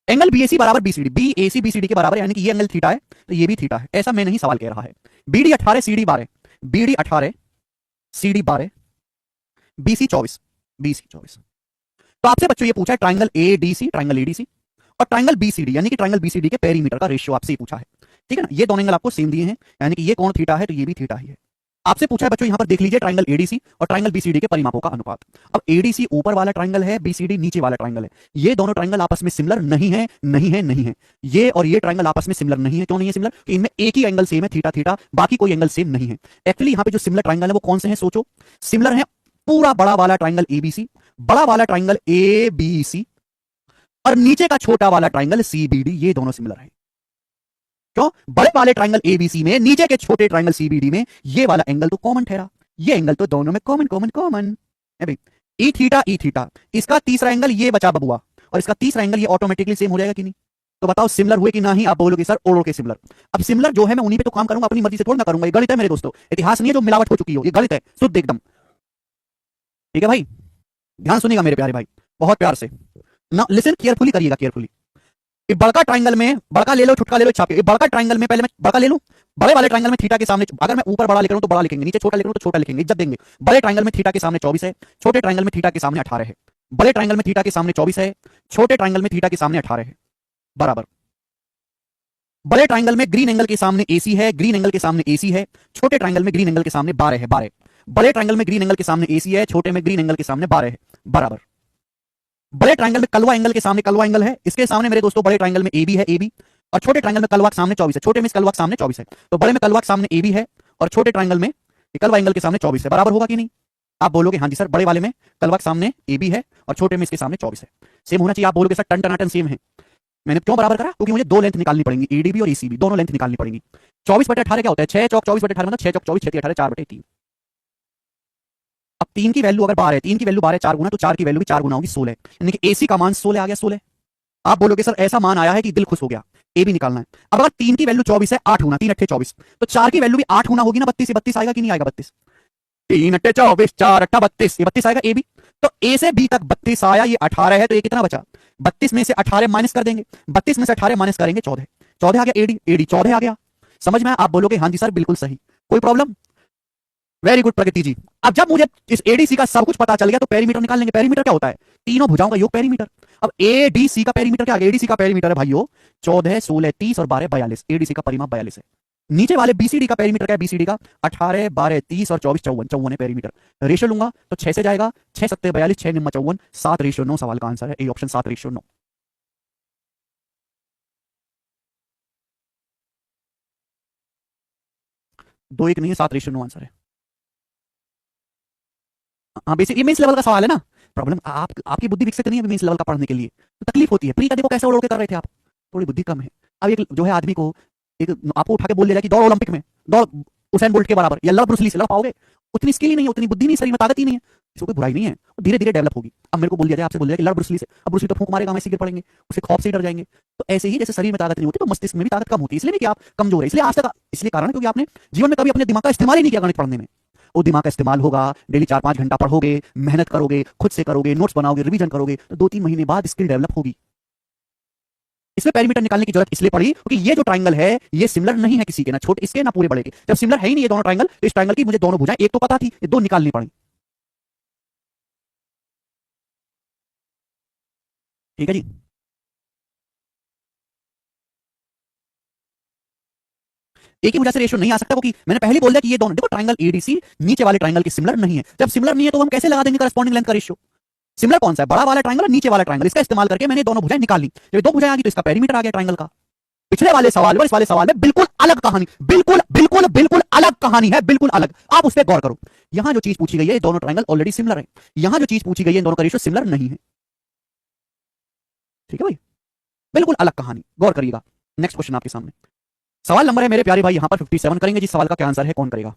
एंगल बीएसी बराबर बीसीडी, बीएसी बीसीडी के बराबर, यानी कि ये एंगल थीटा है तो ये भी थीटा है, ऐसा मैं नहीं सवाल कह रहा है। BD 18 CD 12, BD 18 CD 12, BC 24, BC 24। तो आपसे बच्चों ये पूछा है ट्राइंगल एडीसी और ट्राइंगल बीसीडी, यानी कि ट्राइंगल बीसीडी के पेरीमीटर का रेशियो आपसे पूछा है। ठीक है ना, ये दोनों एंगल आपको सेम दिए हैं, यानी कि ये कोण थीटा है तो ये भी थीटा ही है। आपसे पूछा है बच्चों यहां पर देख लीजिए ट्राइंगल एडीसी और ट्राइंगल बीसीडी के परिमापों का अनुपात। अब एडीसी ऊपर वाला ट्राइंगल है, बीसीडी नीचे वाला ट्राइंगल है। ये दोनों ट्राइंगल आपस में सिमिलर नहीं है, नहीं है, नहीं है। ये और ये ट्राइंगल आपस में सिमिलर नहीं है। क्यों नहीं है सिमिलर? कि इनमें एक ही एंगल सेम है, थीटा थीटा, बाकी कोई एंगल सेम नहीं है। एक्चुअली यहां पे जो सिमिलर ट्राइंगल है वो कौन से हैं सोचो। सिमिलर है पूरा बड़ा वाला ट्राइंगल एबीसी, बड़ा वाला ट्राइंगल एबीसी और नीचे का छोटा वाला ट्राइंगल सीबीडी, ये दोनों सिमिलर है। क्यों? बड़े वाले ट्राइंगल एबीसी में नीचे के छोटे ट्राइंगल सीबीडी में ये वाला एंगल तो कॉमन ठहरा, ये एंगल तो दोनों में कॉमन कॉमन कॉमन है भाई। ई थीटा, इसका तीसरा एंगल ये बचा बबुआ, और इसका तीसरा एंगल ये ऑटोमेटिकली सेम हो जाएगा कि नहीं? तो बताओ सिमिलर हुए कि नहीं? आप बोलोगे सर ओढ़ के सिमिलर। अब सिमिलर जो है मैं उन्हीं पे तो काम करूंगा, अपनी मर्जी से थोड़ा ना करूंगा। ये गणित है मेरे दोस्तों, इतिहास नहीं है जो मिलावट हो चुकी हो, ये गणित है शुद्ध एकदम। ठीक है भाई, ध्यान सुनिएगा मेरे प्यारे भाई, बहुत प्यार से ना, लिसन केयरफुली करिएगा, केयरफुली। बड़का ट्राइंगल में बड़का ले लो, छुटका ले लो, छापे। बड़का ट्राइंगल में पहले मैं बड़का ले लूं, बड़े वाले ट्राइंगल में थीटा के सामने, अगर मैं ऊपर बड़ा लिख रहा हूं तो बड़ा लिखेंगे, नीचे छोटा लिख रहा हूं तो छोटा लिखेंगे, इज्जत देंगे। बड़े ट्राइंगल में थीटा के सामने 24 है, छोटे ट्राइंगल में थीटा के सामने 18 है। बड़े ट्राइंगल में थीटा के सामने 24 है, छोटे ट्राइंगल में थीटा के सामने 18 है, बराबर। बड़े ट्राइंगल में ग्रीन एंगल के सामने एसी है, ग्रीन एंगल के सामने एसी है, छोटे ट्राइंगल में ग्रीन एंगल के सामने 12 है, 12। बड़े ट्राइंगल में ग्रीन एंगल के सामने एसी है, छोटे में ग्रीन एंगल के सामने 12 है, बराबर। बड़े ट्राइंगल में कलवा एंगल के सामने कलवा एंगल है, इसके सामने मेरे दोस्तों बड़े ट्राइंगल में एबी है, एबी, और छोटे ट्राइंगल में कलवा के सामने 24 है, छोटे में इस कलवा के सामने 24 है। तो बड़े में कलवा के सामने एबी है और छोटे ट्राइंगल में कलवा एंगल के सामने 24 है, बराबर होगा कि नहीं? आप बोलोगे हाँ जी सर, बड़े वाले में कलवा के सामने एबी है और छोटे में इसके सामने 24 है, सेम होना चाहिए। आप बोलोगे सर टन टनाटन सेम है। मैंने क्यों बराबर करा? क्योंकि मुझे दो लेंथ निकालनी पड़ेंगी, एडीबी और ईसीबी, दोनों लेंथ निकालनी पड़ेंगी। 24/18 क्या होता है? 6 चौक 24/18 मतलब 6 चौक 24, 6 18 4/3। अब 3 की वैल्यू अगर 12 है, 3 की वैल्यू 12 4 गुना, तो 4 की वैल्यू भी 4 गुना होगी, 16, यानी कि एसी का मान 16 आ गया, 16। आप बोलोगे सर ऐसा मान आया है कि दिल खुश हो गया, ए भी निकालना है। अब अगर 3 की वैल्यू 24 है, 8 गुना, 3 अट्ठे 24, तो 4 की वैल्यू भी 8 गुना होगी ना, 32 32 आएगा कि नहीं आएगा? 32, 3 अट्ठे 24, 4 अट्ठा 32, ये 32 आएगा ए भी। तो ए से बी तक 32 आया, ये 18 है, तो ये कितना बचा? 32 में से 18 माइनस कर देंगे, 32 में से 18 माइनस करेंगे 14, 14 आ गया एडी, एडी 14 आ गया। समझ में? आप बोलोगे हाँ जी सर बिल्कुल सही, कोई प्रॉब्लम? वेरी गुड प्रगति जी। अब जब मुझे इस एडीसी का सब कुछ पता चल गया तो पेरीमीटर निकाल लेंगे। पेरीमीटर क्या होता है? तीनों भुजाओं का योग पेरीमीटर। अब एडीसी का पेरीमीटर क्या है? एडीसी का पेरीमीटर है भाइयों 14, 16, 30 और 12, 42। एडीसी का परिमाप 42 है। नीचे वाले बीसीडी का पेरीमीटर क्या है? बीसीडी का 18, 12, 30 और 24, 54, 54 है पेरीमीटर। रेशियो लूंगा तो 6 से जाएगा, 6 सत्ते 42, 6 निम्मा 54, 7:9 सवाल का आंसर है ए ऑप्शन, 7:9। दो एक नहीं है, 7:9 आंसर है। हाँ बेसिक, ये मेंस लेवल का सवाल है ना। प्रॉब्लम आपकी बुद्धि विकसित नहीं है मेंस लेवल का पढ़ने के लिए, तो तकलीफ होती है। प्री का देखो कैसे उड़ के कर रहे थे आप, थोड़ी बुद्धि कम है। अब एक जो है आदमी को एक आपको उठा के बोल दिया कि दौड़ ओलंपिक में, दौड़ उसेन बोल्ट के बराबर, या लड़ ब्रूस ली से, लड़ पाओगे? उतनी स्किल ही नहीं है, उतनी बुद्धि नहीं, शरीर में ताकत ही नहीं है। इसको कोई बुराई नहीं है, धीरे धीरे डेवलप होगी। अब मेरे को बोल दिया जाए, आपसे बोल दिया कि लड़ ब्रूस ली से, अब ब्रूस ली तो फूंक मारेगा, हम ऐसे गिर पड़ेंगे, उसे खौफ से डर जाएंगे। तो ऐसे ही जैसे शरीर में ताकत नहीं होती तो मस्तिष्क में भी ताकत कम होती है। इसलिए नहीं कि आप कमजोर है, इसलिए आज तक, इसलिए कारण क्योंकि आपने जीवन में कभी अपने दिमाग का इस्तेमाल ही नहीं किया गणित पढ़ने में। वो दिमाग का इस्तेमाल होगा, डेली 4-5 घंटा पढ़ोगे, मेहनत करोगे, खुद से करोगे, नोट्स बनाओगे, रिवीजन करोगे, तो 2-3 महीने बाद स्किल डेवलप होगी। इसमें पेरीमीटर निकालने की जरूरत इसलिए पड़ी क्योंकि ये जो ट्राइंगल है ये सिमिलर नहीं है किसी के, ना छोटे इसके ना पूरे बड़े के। जब सिमिलर है ही नहीं ये दोनों ट्राइंगल, तो इस ट्राइंगल की मुझे दोनों भुजाएं एक तो पता थी, ये दो निकालनी पड़ी। ठीक है जी। एक ही वजह से रेशियो नहीं आ सकता क्योंकि मैंने पहले बोल दिया कि ये दोनों देखो ट्राइंगल एडीसी नीचे वाले ट्राइंगल के सिमिलर नहीं है। जब सिमिलर नहीं है तो हम कैसे लगा देंगे करस्पॉन्डिंग लेंथ का रेशियो? सिमिलर कौन सा है? बड़ा वाला ट्राइंगल और नीचे वाला ट्राइंगल, इसका इस्तेमाल करके मैंने दोनों भुजाएं निकाल ली। जब दो भुजाएं आ गई तो इसका पेरीमीटर आ गया ट्राइंगल का। पिछले वाले सवाल और इस वाले सवाल में बिल्कुल अलग कहानी, बिल्कुल बिल्कुल बिल्कुल अलग कहानी है, बिल्कुल अलग। आप उस पर गौर करो। यहां जो चीज पूछी गई है ये दोनों ट्राइंगल ऑलरेडी सिमिलर है, यहां जो चीज पूछी गई है इन दोनों का रेशियो सिमिलर नहीं है। ठीक है भाई, बिल्कुल अलग कहानी, गौर करिएगा। नेक्स्ट क्वेश्चन आपके सामने सवाल नंबर है मेरे प्यारे भाई यहां पर 57 करेंगे। जिस सवाल का क्या आंसर है कौन करेगा?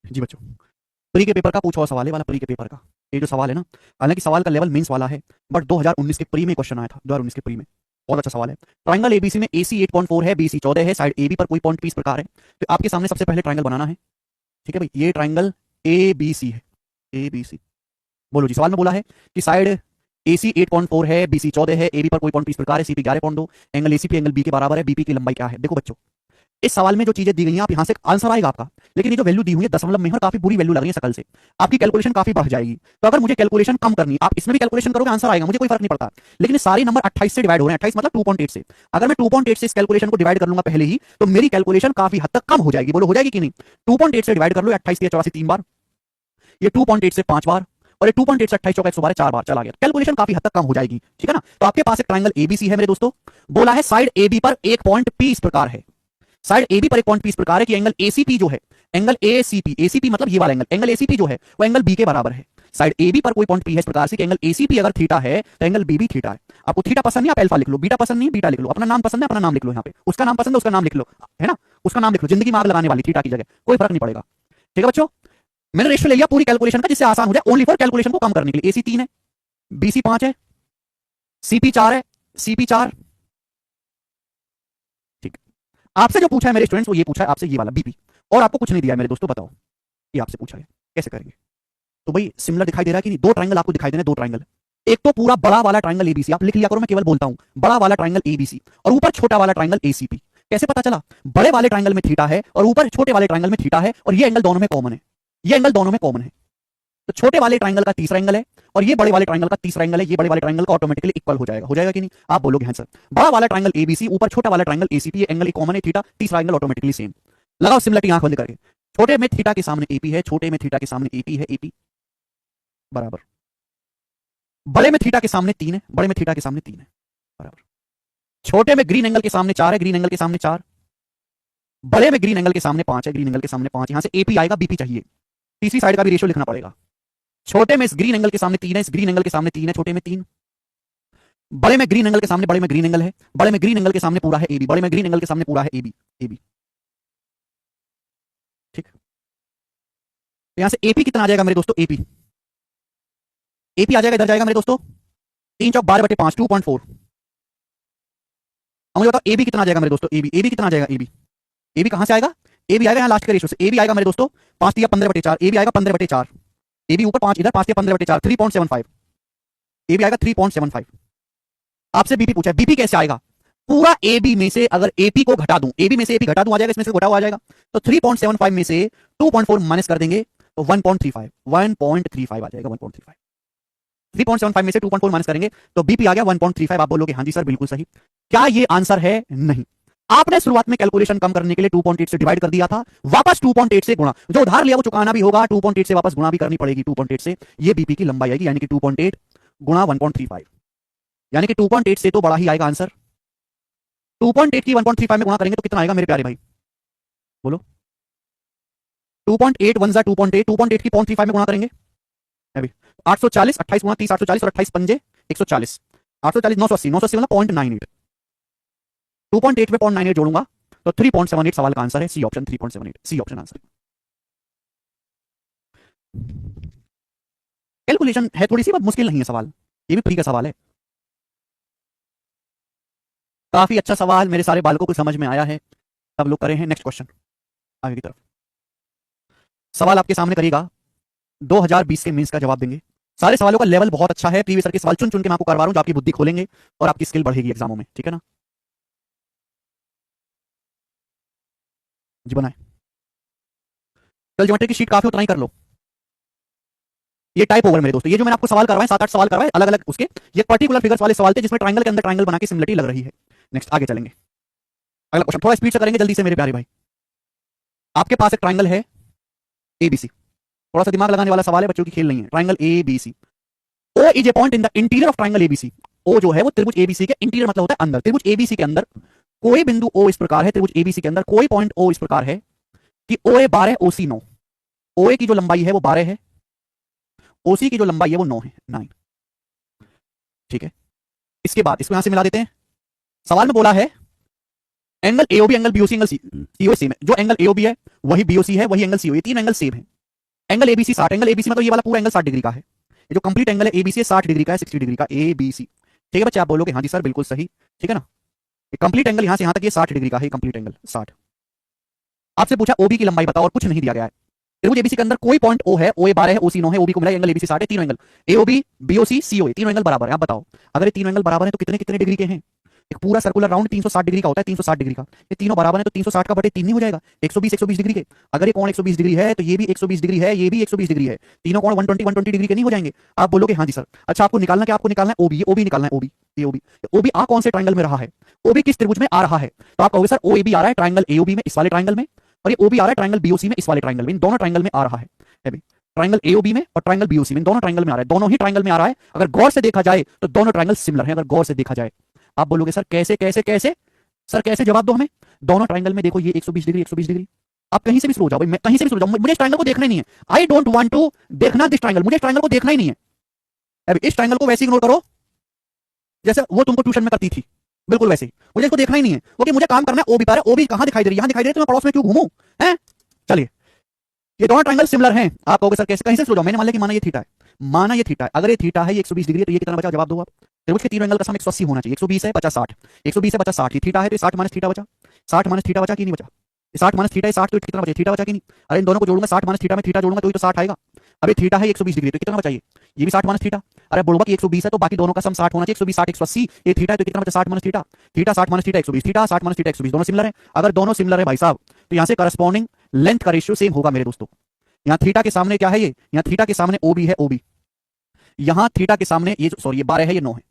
जी बच्चों, प्री के पेपर का पूछा हुआ सवाल है वाला, प्री के पेपर का ये जो सवाल है ना, हालांकि सवाल का लेवल मेंस वाला है, बट 2019 के प्री में क्वेश्चन आया था, 2019 के प्री में। बहुत अच्छा सवाल है। ट्राइंगल एबीसी में एसी 8.4 है, बीसी 14 है, साइड एबी पर कोई पॉइंट पी इस प्रकार है। तो आपके सामने सबसे पहले ट्राइंगल बनाना है। ठीक है भाई, ये ट्राइंगल एबीसी है, एबीसी। बोलो जी, सवाल में बोला है कि साइड एसी 8.4 है, बीसी 14 है, एबी पर कोई पॉइंट पी इस प्रकार है, CP 11.2, angle ACP angle B के बराबर है, बीपी की लंबाई क्या है? देखो बच्चों, इस सवाल में जो चीजें दी गई हैं आप यहां से आंसर आएगा आपका, लेकिन ये जो वैल्यू दी हुई है दशमलव में है और काफी बुरी वैल्यू लग रही है शकल से, आपकी कैलकुलेशन काफी बढ़ जाएगी। तो अगर मुझे कैलकुलेशन कम करनी, आप इसमें भी कैलकुलेशन करोगे आंसर आएगा, मुझे कोई फर्क नहीं पड़ता। लेकिन ये सारे नंबर 28 से डिवाइड हो रहे हैं, 28 मतलब 2.8 से। अगर मैं 2.8 से इस कैलकुलेशन को डिवाइड कर लूंगा पहले ही, तो मेरी कैलकुलेशन काफी हद तक कम हो जाएगी। बोलो हो जाएगी कि नहीं? 2.8 से डिवाइड कर लो, 28 की 84 3 बार, ये 2.8 से 5 बार, और ये 2.8 से 28 चौका 112 4 बार चला गया, कैलकुलेशन काफी हद तक कम हो जाएगी। ठीक है ना? तो आपके पास एक ट्रायंगल एबीसी है मेरे दोस्तों, बोला है साइड एबी पर एक पॉइंट पी इस प्रकार है, साइड एबी पर एक पॉइंट पी इस प्रकार है कि एंगल एसीपी जो है, एंगल एसीपी, एसीपी मतलब ये वाला एंगल, एंगल एसीपी जो है वो एंगल बी के बराबर है। साइड एबी पर कोई पॉइंट पी है इस प्रकार से कि एंगल एसीपी अगर थीटा है तो एंगल बी भी थीटा है। आपको थीटा पसंद नहीं, आप अल्फा लिख लो, बीटा पसंद नहीं, बीटा लिख लो, अपना नाम पसंद है, अपना नाम लिख लो, यहाँ पे उसका नाम पसंद है, उसका नाम लिख लो, है ना? उसका नाम लिख लो, जिंदगी में आग लगाने वाली थीटा की जगह, कोई फर्क नहीं पड़ेगा। ठीक है बच्चों, मैंने रेशियो ले लिया पूरी कैलकुलेशन का जिससे आसान हो जाए, ओनली फॉर कैलकुलेशन को कम करने के लिए। एसी 3 है, बीसी 5 है, सीपी 4 है, सीपी 4। ठीक, आपसे जो पूछा है मेरे स्टूडेंट्स वो ये पूछा है आपसे ये वाला बीपी, और आपको कुछ नहीं दिया है मेरे दोस्तों, बताओ ये आपसे पूछा है कैसे करेंगे? तो भाई सिमिलर दिखाई दे रहा है कि नहीं? दो ट्रायंगल आपको दिखाई दे रहे हैं, दो ट्रायंगल, एक तो पूरा बड़ा वाला ट्रायंगल एबीसी, आप लिख लिया करो, मैं केवल बोलता हूं, बड़ा वाला ट्रायंगल एबीसी, और ऊपर छोटा वाला ट्रायंगल एसीपी। कैसे पता चला? बड़े वाले ट्रायंगल में थीटा है और ऊपर छोटे वाले ट्रायंगल में थीटा है, और ये एंगल दोनों में कॉमन है, ये एंगल दोनों में कॉमन है। तो छोटे वाले ट्रायंगल का तीसरा एंगल है और ये बड़े वाले ट्रायंगल का तीसरा एंगल है, ये बड़े वाले ट्रायंगल का ऑटोमेटिकली इक्वल हो जाएगा। हो जाएगा कि नहीं? आप बोलोगे हाँ सर, बड़ा वाला ट्रायंगल एबीसी ऊपर छोटा वाला ट्रायंगल एसीपी, ये एंगल कॉमन है थीटा, तीसरा एंगल ऑटोमेटिकली सेम। लगाओ सिमिलरिटी आंख बंद करके, छोटे में थीटा के सामने एपी है, छोटे में थीटा के सामने एपी है, एपी बराबर, बड़े में थीटा के सामने 3 है, बड़े में थीटा के सामने 3 है, बराबर, छोटे में ग्रीन एंगल के सामने 4 है, ग्रीन एंगल के सामने 4, बड़े में ग्रीन एंगल के सामने 5 है, ग्रीन एंगल के सामने 5, यहां से एपी आएगा, बीपी चाहिए, तीसरी साइड का भी रेशियो लिखना पड़ेगा। छोटे में इस ग्रीन एंगल के सामने 3 है, इस ग्रीन एंगल के सामने 3 है, छोटे में 3, बड़े में ग्रीन एंगल के सामने, बड़े में ग्रीन एंगल है, बड़े में ग्रीन एंगल के सामने पूरा है एबी, बड़े में ग्रीन एंगल के सामने पूरा है एबी, एबी। ठीक, तो यहां से एपी कितना आ जाएगा मेरे दोस्तों? एपी, एपी आ जाएगा, इधर जाएगा मेरे दोस्तों 3 चौक 12/5, 2.4। अब मुझे बताओ एबी कितना आ जाएगा मेरे दोस्तों? एबी, एबी कितना आ जाएगा? एबी, एबी कहां से आएगा? एबी आएगा यहां लास्ट के रेशियो से, एबी आएगा मेरे दोस्तों 5 या 15/4, एबी आएगा 15/4, एबी ऊपर 5 इधर, 5 या 15/4, 3.75, एबी आएगा 3.75। आपसे बीपी पूछा है, बीपी कैसे आएगा? पूरा एबी में से अगर एपी को घटा दूं, एबी में से एपी घटा दूं, आ जाएगा, इसमें से घटा हुआ आ जाएगा, तो 3.75 में से 2.4 माइनस कर देंगे तो 1.35, 1.35 आ जाएगा, 1.35, 3.75 में से 2.4 माइनस करेंगे तो बीपी आ गया 1.35। आप बोलोगे हाँ जी सर बिल्कुल सही। क्या ये आंसर है? नहीं, आपने शुरुआत में कैलकुलेशन कम करने के लिए 2.8 से डिवाइड कर दिया था, वापस 2.8 से गुणा, जो उधार लिया वो चुकाना भी होगा, 2.8 से वापस गुणा भी करनी पड़ेगी, 2.8 से ये बीपी की लंबाई आएगी, यानी कि 2.8 गुणा 1.35, यानी कि 2.8 से तो बड़ा ही आएगा आंसर। 2.8 की 1.35 में गुणा करेंगे तो कितना आएगा मेरे प्यारे भाई? बोलो, 2.8 1 2.8, 2.8 की 0.35 में गुणा करेंगे अभी 840, 28 गुणा 30 840 और 28 पंजे 140, 840 980, 980 मतलब 0.98, 2.8 में 0.98 जोड़ूंगा तो 3.78 सवाल का आंसर है, C option 3.78, C option answer. Calculation है थोड़ी सी, बहुत मुश्किल नहीं है सवाल, ये भी फ्री का सवाल है। काफी अच्छा सवाल, मेरे सारे बालकों को समझ में आया है, सब लोग करे हैं। नेक्स्ट क्वेश्चन आगे की तरफ, सवाल आपके सामने करेगा 2020 के मेंस का जवाब देंगे। सारे सवालों का लेवल बहुत अच्छा है, प्रीवियस ईयर के सवाल चुन चुन के मैं आपको करवा रहा हूं जो आपकी बुद्धि खोलेंगे और आपकी स्किल बढ़ेगी एग्जामों में। ठीक है ना जी? बनाए कल ज्योमेट्री की शीट काफी उतना ही कर लो, ये टाइप ओवर मेरे दोस्तों, ये जो मैंने आपको सवाल करवाए 7-8 सवाल करवाए अलग अलग उसके, ये पर्टिकुलर फिगर्स वाले सवाल थे जिसमें ट्रायंगल के अंदर ट्रायंगल बना के सिमिलरिटी लग रही है। नेक्स्ट आगे चलेंगे, अगला क्वेश्चन थोड़ा स्पीड से करेंगे जल्दी से मेरे प्यारे भाई। आपके पास एक ट्रायंगल है एबीसी, थोड़ा सा दिमाग लगाने वाला सवाल है, बच्चों की खेल नहीं है। Triangle ABC, O is a point in the interior of triangle ABC, O जो है वो त्रिभुज एबीसी के इंटीरियर मतलब होता है अंदर, त्रिभुज एबीसी के अंदर कोई बिंदु ओ इस प्रकार है, त्रिभुज एबीसी के अंदर कोई पॉइंट ओ इस प्रकार है कि ओ ए 12 ओसी 9, ओ ए की जो लंबाई है वो 12 है, ओसी की जो लंबाई है वो 9 है, 9। ठीक है, इसके बाद इसको यहां से मिला देते हैं। सवाल में बोला है angle AOB angle BOC angle CO same है, जो एंगल एओबी है वही बीओसी है, वही एंगल सीओ, ये तीन एंगल सेम है। एंगल एबीसी 60, एंगल एबीसी मतलब ये वाला पूरा एंगल 60 डिग्री का है, ये जो कंप्लीट एंगल है एबीसी 60 डिग्री का है, 60 डिग्री का एबीसी। ठीक है बच्चे, आप बोलोगे हाँ जी सर बिल्कुल सही। ठीक है ना, ये कंप्लीट एंगल यहां से यहां तक ये 60 डिग्री का है, कंप्लीट एंगल 60। आपसे पूछा ओबी की लंबाई बताओ और कुछ नहीं दिया गया है। त्रिभुज एबीसी के अंदर कोई पॉइंट ओ है, ओ ए 12 है, ओसी 9 है, ओबी को मिला एंगल एबीसी 60 है, तीनों एंगल एओबी बीओसी सीओ तीनों एंगल बराबर है। आप बताओ अगर ये तीनों एंगल बराबर है तो कितने कितने डिग्री के हैं? एक पूरा सर्कुलर राउंड 360 डिग्री का होता है, 360 डिग्री का। ये तीनों बराबर है तो 360 का बटे 3 नहीं हो जाएगा 120 डिग्री के। अगर ये कोण 120 डिग्री है तो ये भी 120 डिग्री है, ये भी 120 डिग्री है, तीनों कोण 120 डिग्री के नहीं हो जाएंगे? आप बोलोगे हाँ जी सर। अच्छा आपको निकालना क्या? आपको निकालना है ओबी, ओबी निकालना है, ओबी। ये ओबी, ओबी आ कौन से ट्राइंगल में रहा है? ओबी किस त्रिभुज में आ रहा है? तो आप कहोगे सर ओएबी आ रहा है ट्राइंगल एओबी में, इस वाले ट्राइंगल में, और ये ओबी आ रहा है ट्राइंगल बीओसी में, इस वाले ट्राइंगल में। इन दोनों ट्राइंगल में आ रहा है ट्राइंगल एओबी में और ट्राइंगल बीओसी में, दोनों ट्राइंगल में आ रहा है, दोनों ही ट्राइंगल में आ रहा है। अगर गौर से देखा जाए तो दोनों ट्राइंगल सिमिलर हैं, अगर गौर से देखा जाए। आप बोलोगे सर कैसे कैसे कैसे? सर कैसे? जवाब दो हमें। दोनों ट्राइंगल में देखो ये 120 डिग्री 120 डिग्री। आप कहीं से भी शुरू हो जाओ भाई, मैं कहीं से भी शुरू हो जाऊं, मुझे इस ट्राइंगल को देखना ही नहीं है। आई डोंट वांट टू देखना दिस ट्राइंगल, मुझे इस ट्राइंगल को देखना ही नहीं है। अभी इस ट्राइंगल को वैसे इग्नोर करो जैसे वो तुमको ट्यूशन में करती थी, बिल्कुल वैसे ही। मुझे इसको देखना ही नहीं है, क्योंकि मुझे काम करना है। ओबी पर ओबी कहां दिखाई दे रही है? यहां दिखाई दे रही है, तो मैं पड़ोस में क्यों घूमूं? हैं? चलिए, ये दोनों ट्राइंगल सिमिलर हैं। आप कहोगे सर कैसे? कहीं से शुरू हो जाओ। मैंने मान लिया कि माना ये थीटा है, माना ये थीटा है। अगर ये थीटा है, ये 120 डिग्री है, तो ये कितना बचा? जवाब दो आप। त्रिभुज के तीनों एंगल का सम 180 होना चाहिए। 120 है 50 60, 120 है 50 60, ये थीटा है तो 60 माइनस थीटा बचा। 60 माइनस थीटा बचा कि नहीं बचा? 60 माइनस थीटा है 60, तो कितना बचा? थीटा बचा कि नहीं? अरे इन दोनों को जोड़ूंगा, 60 माइनस थीटा में थीटा जोड़ूंगा तो ही तो 60 आएगा। अब ये थीटा है 120 डिग्री, तो कितना बचा? ये भी 60 माइनस थीटा। अरे बोलूंगा कि 120 है तो बाकी दोनों का सम 60 होना चाहिए। 120 60 180, ये थीटा है तो कितना बचा? 60 minus theta. Theta 60 minus theta 120, theta 60 minus theta 120, दोनों सिमिलर है। अगर दोनों सिमिलर है भाई साहब, तो यहां से करस्पॉन्डिंग लेंथ का रेशियो सेम होगा मेरे दोस्तों। यहाँ थीटा के सामने क्या है? ये यहाँ थीटा के सामने ओबी है, ओबी। यहाँ थीटा के सामने ये सॉरी ये 12 है, ये 9 है।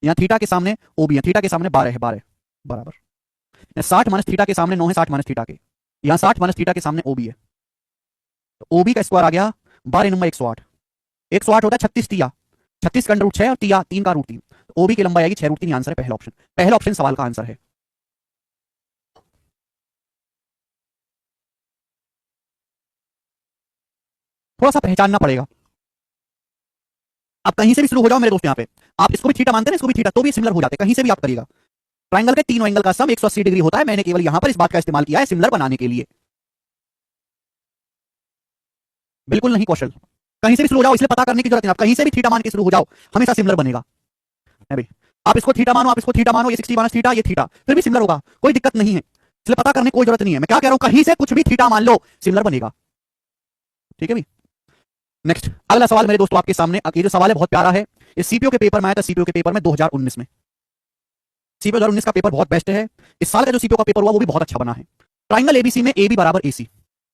यहाँ थीटा के सामने ओबी है, थीटा के सामने 12 है, 12 बराबर। 60 माइनस थीटा के सामने 9 है, 60 माइनस थीटा के। यहाँ 60 माइनस थीटा के सामने ओबी है, तो ओबी का स्क्वायर आ गया 12 नंबर 108। 108 होता है 36 तिया, 36 का अंडर रूट 6 और तिया 3 का रूट 3, तो ओबी की लंबाई आएगी 6 रूट 3। आंसर है पहला ऑप्शन, पहला ऑप्शन सवाल का आंसर है। थोड़ा सा पहचानना पड़ेगा। आप कहीं से भी शुरू हो जाओ मेरे दोस्त, यहाँ पे आप इसको भी थीटा मानते हैं, इसको भी थीटा, तो भी सिमिलर हो जाते हैं। कहीं से भी आप करिएगा, ट्राइंगल के तीनों एंगल का सम 180 डिग्री होता है। मैंने केवल यहां पर इस बात का इस्तेमाल किया है सिमिलर बनाने के लिए, बिल्कुल नहीं कौशल। कहीं से भी शुरू हो जाओ, इसलिए पता करने की जरूरत नहीं। आप कहीं से भी थीटा मान के शुरू हो जाओ, हमेशा सिमिलर बनेगा। है भाई, आप इसको थीटा मानो, आप इसको थीटा मानो, ये 60 माइनस थीटा, ये थीटा, फिर भी सिमिलर होगा, कोई दिक्कत नहीं है। इसलिए पता करने की कोई जरूरत नहीं है। मैं क्या कह रहा हूं, कहीं से कुछ भी थीटा मान लो, सिमिलर बनेगा। ठीक है भाई। नेक्स्ट अगला सवाल मेरे दोस्तों आपके सामने, ये जो सवाल है बहुत प्यारा है। ये सीपीओ के पेपर में आया था, सीपीओ के पेपर में 2019 में। सीपीओ 2019 का पेपर बहुत बेस्ट है। इस साल का जो सीपीओ का पेपर हुआ वो भी बहुत अच्छा बना है। ट्राइंगल एबीसी में ए बी बराबर एसी,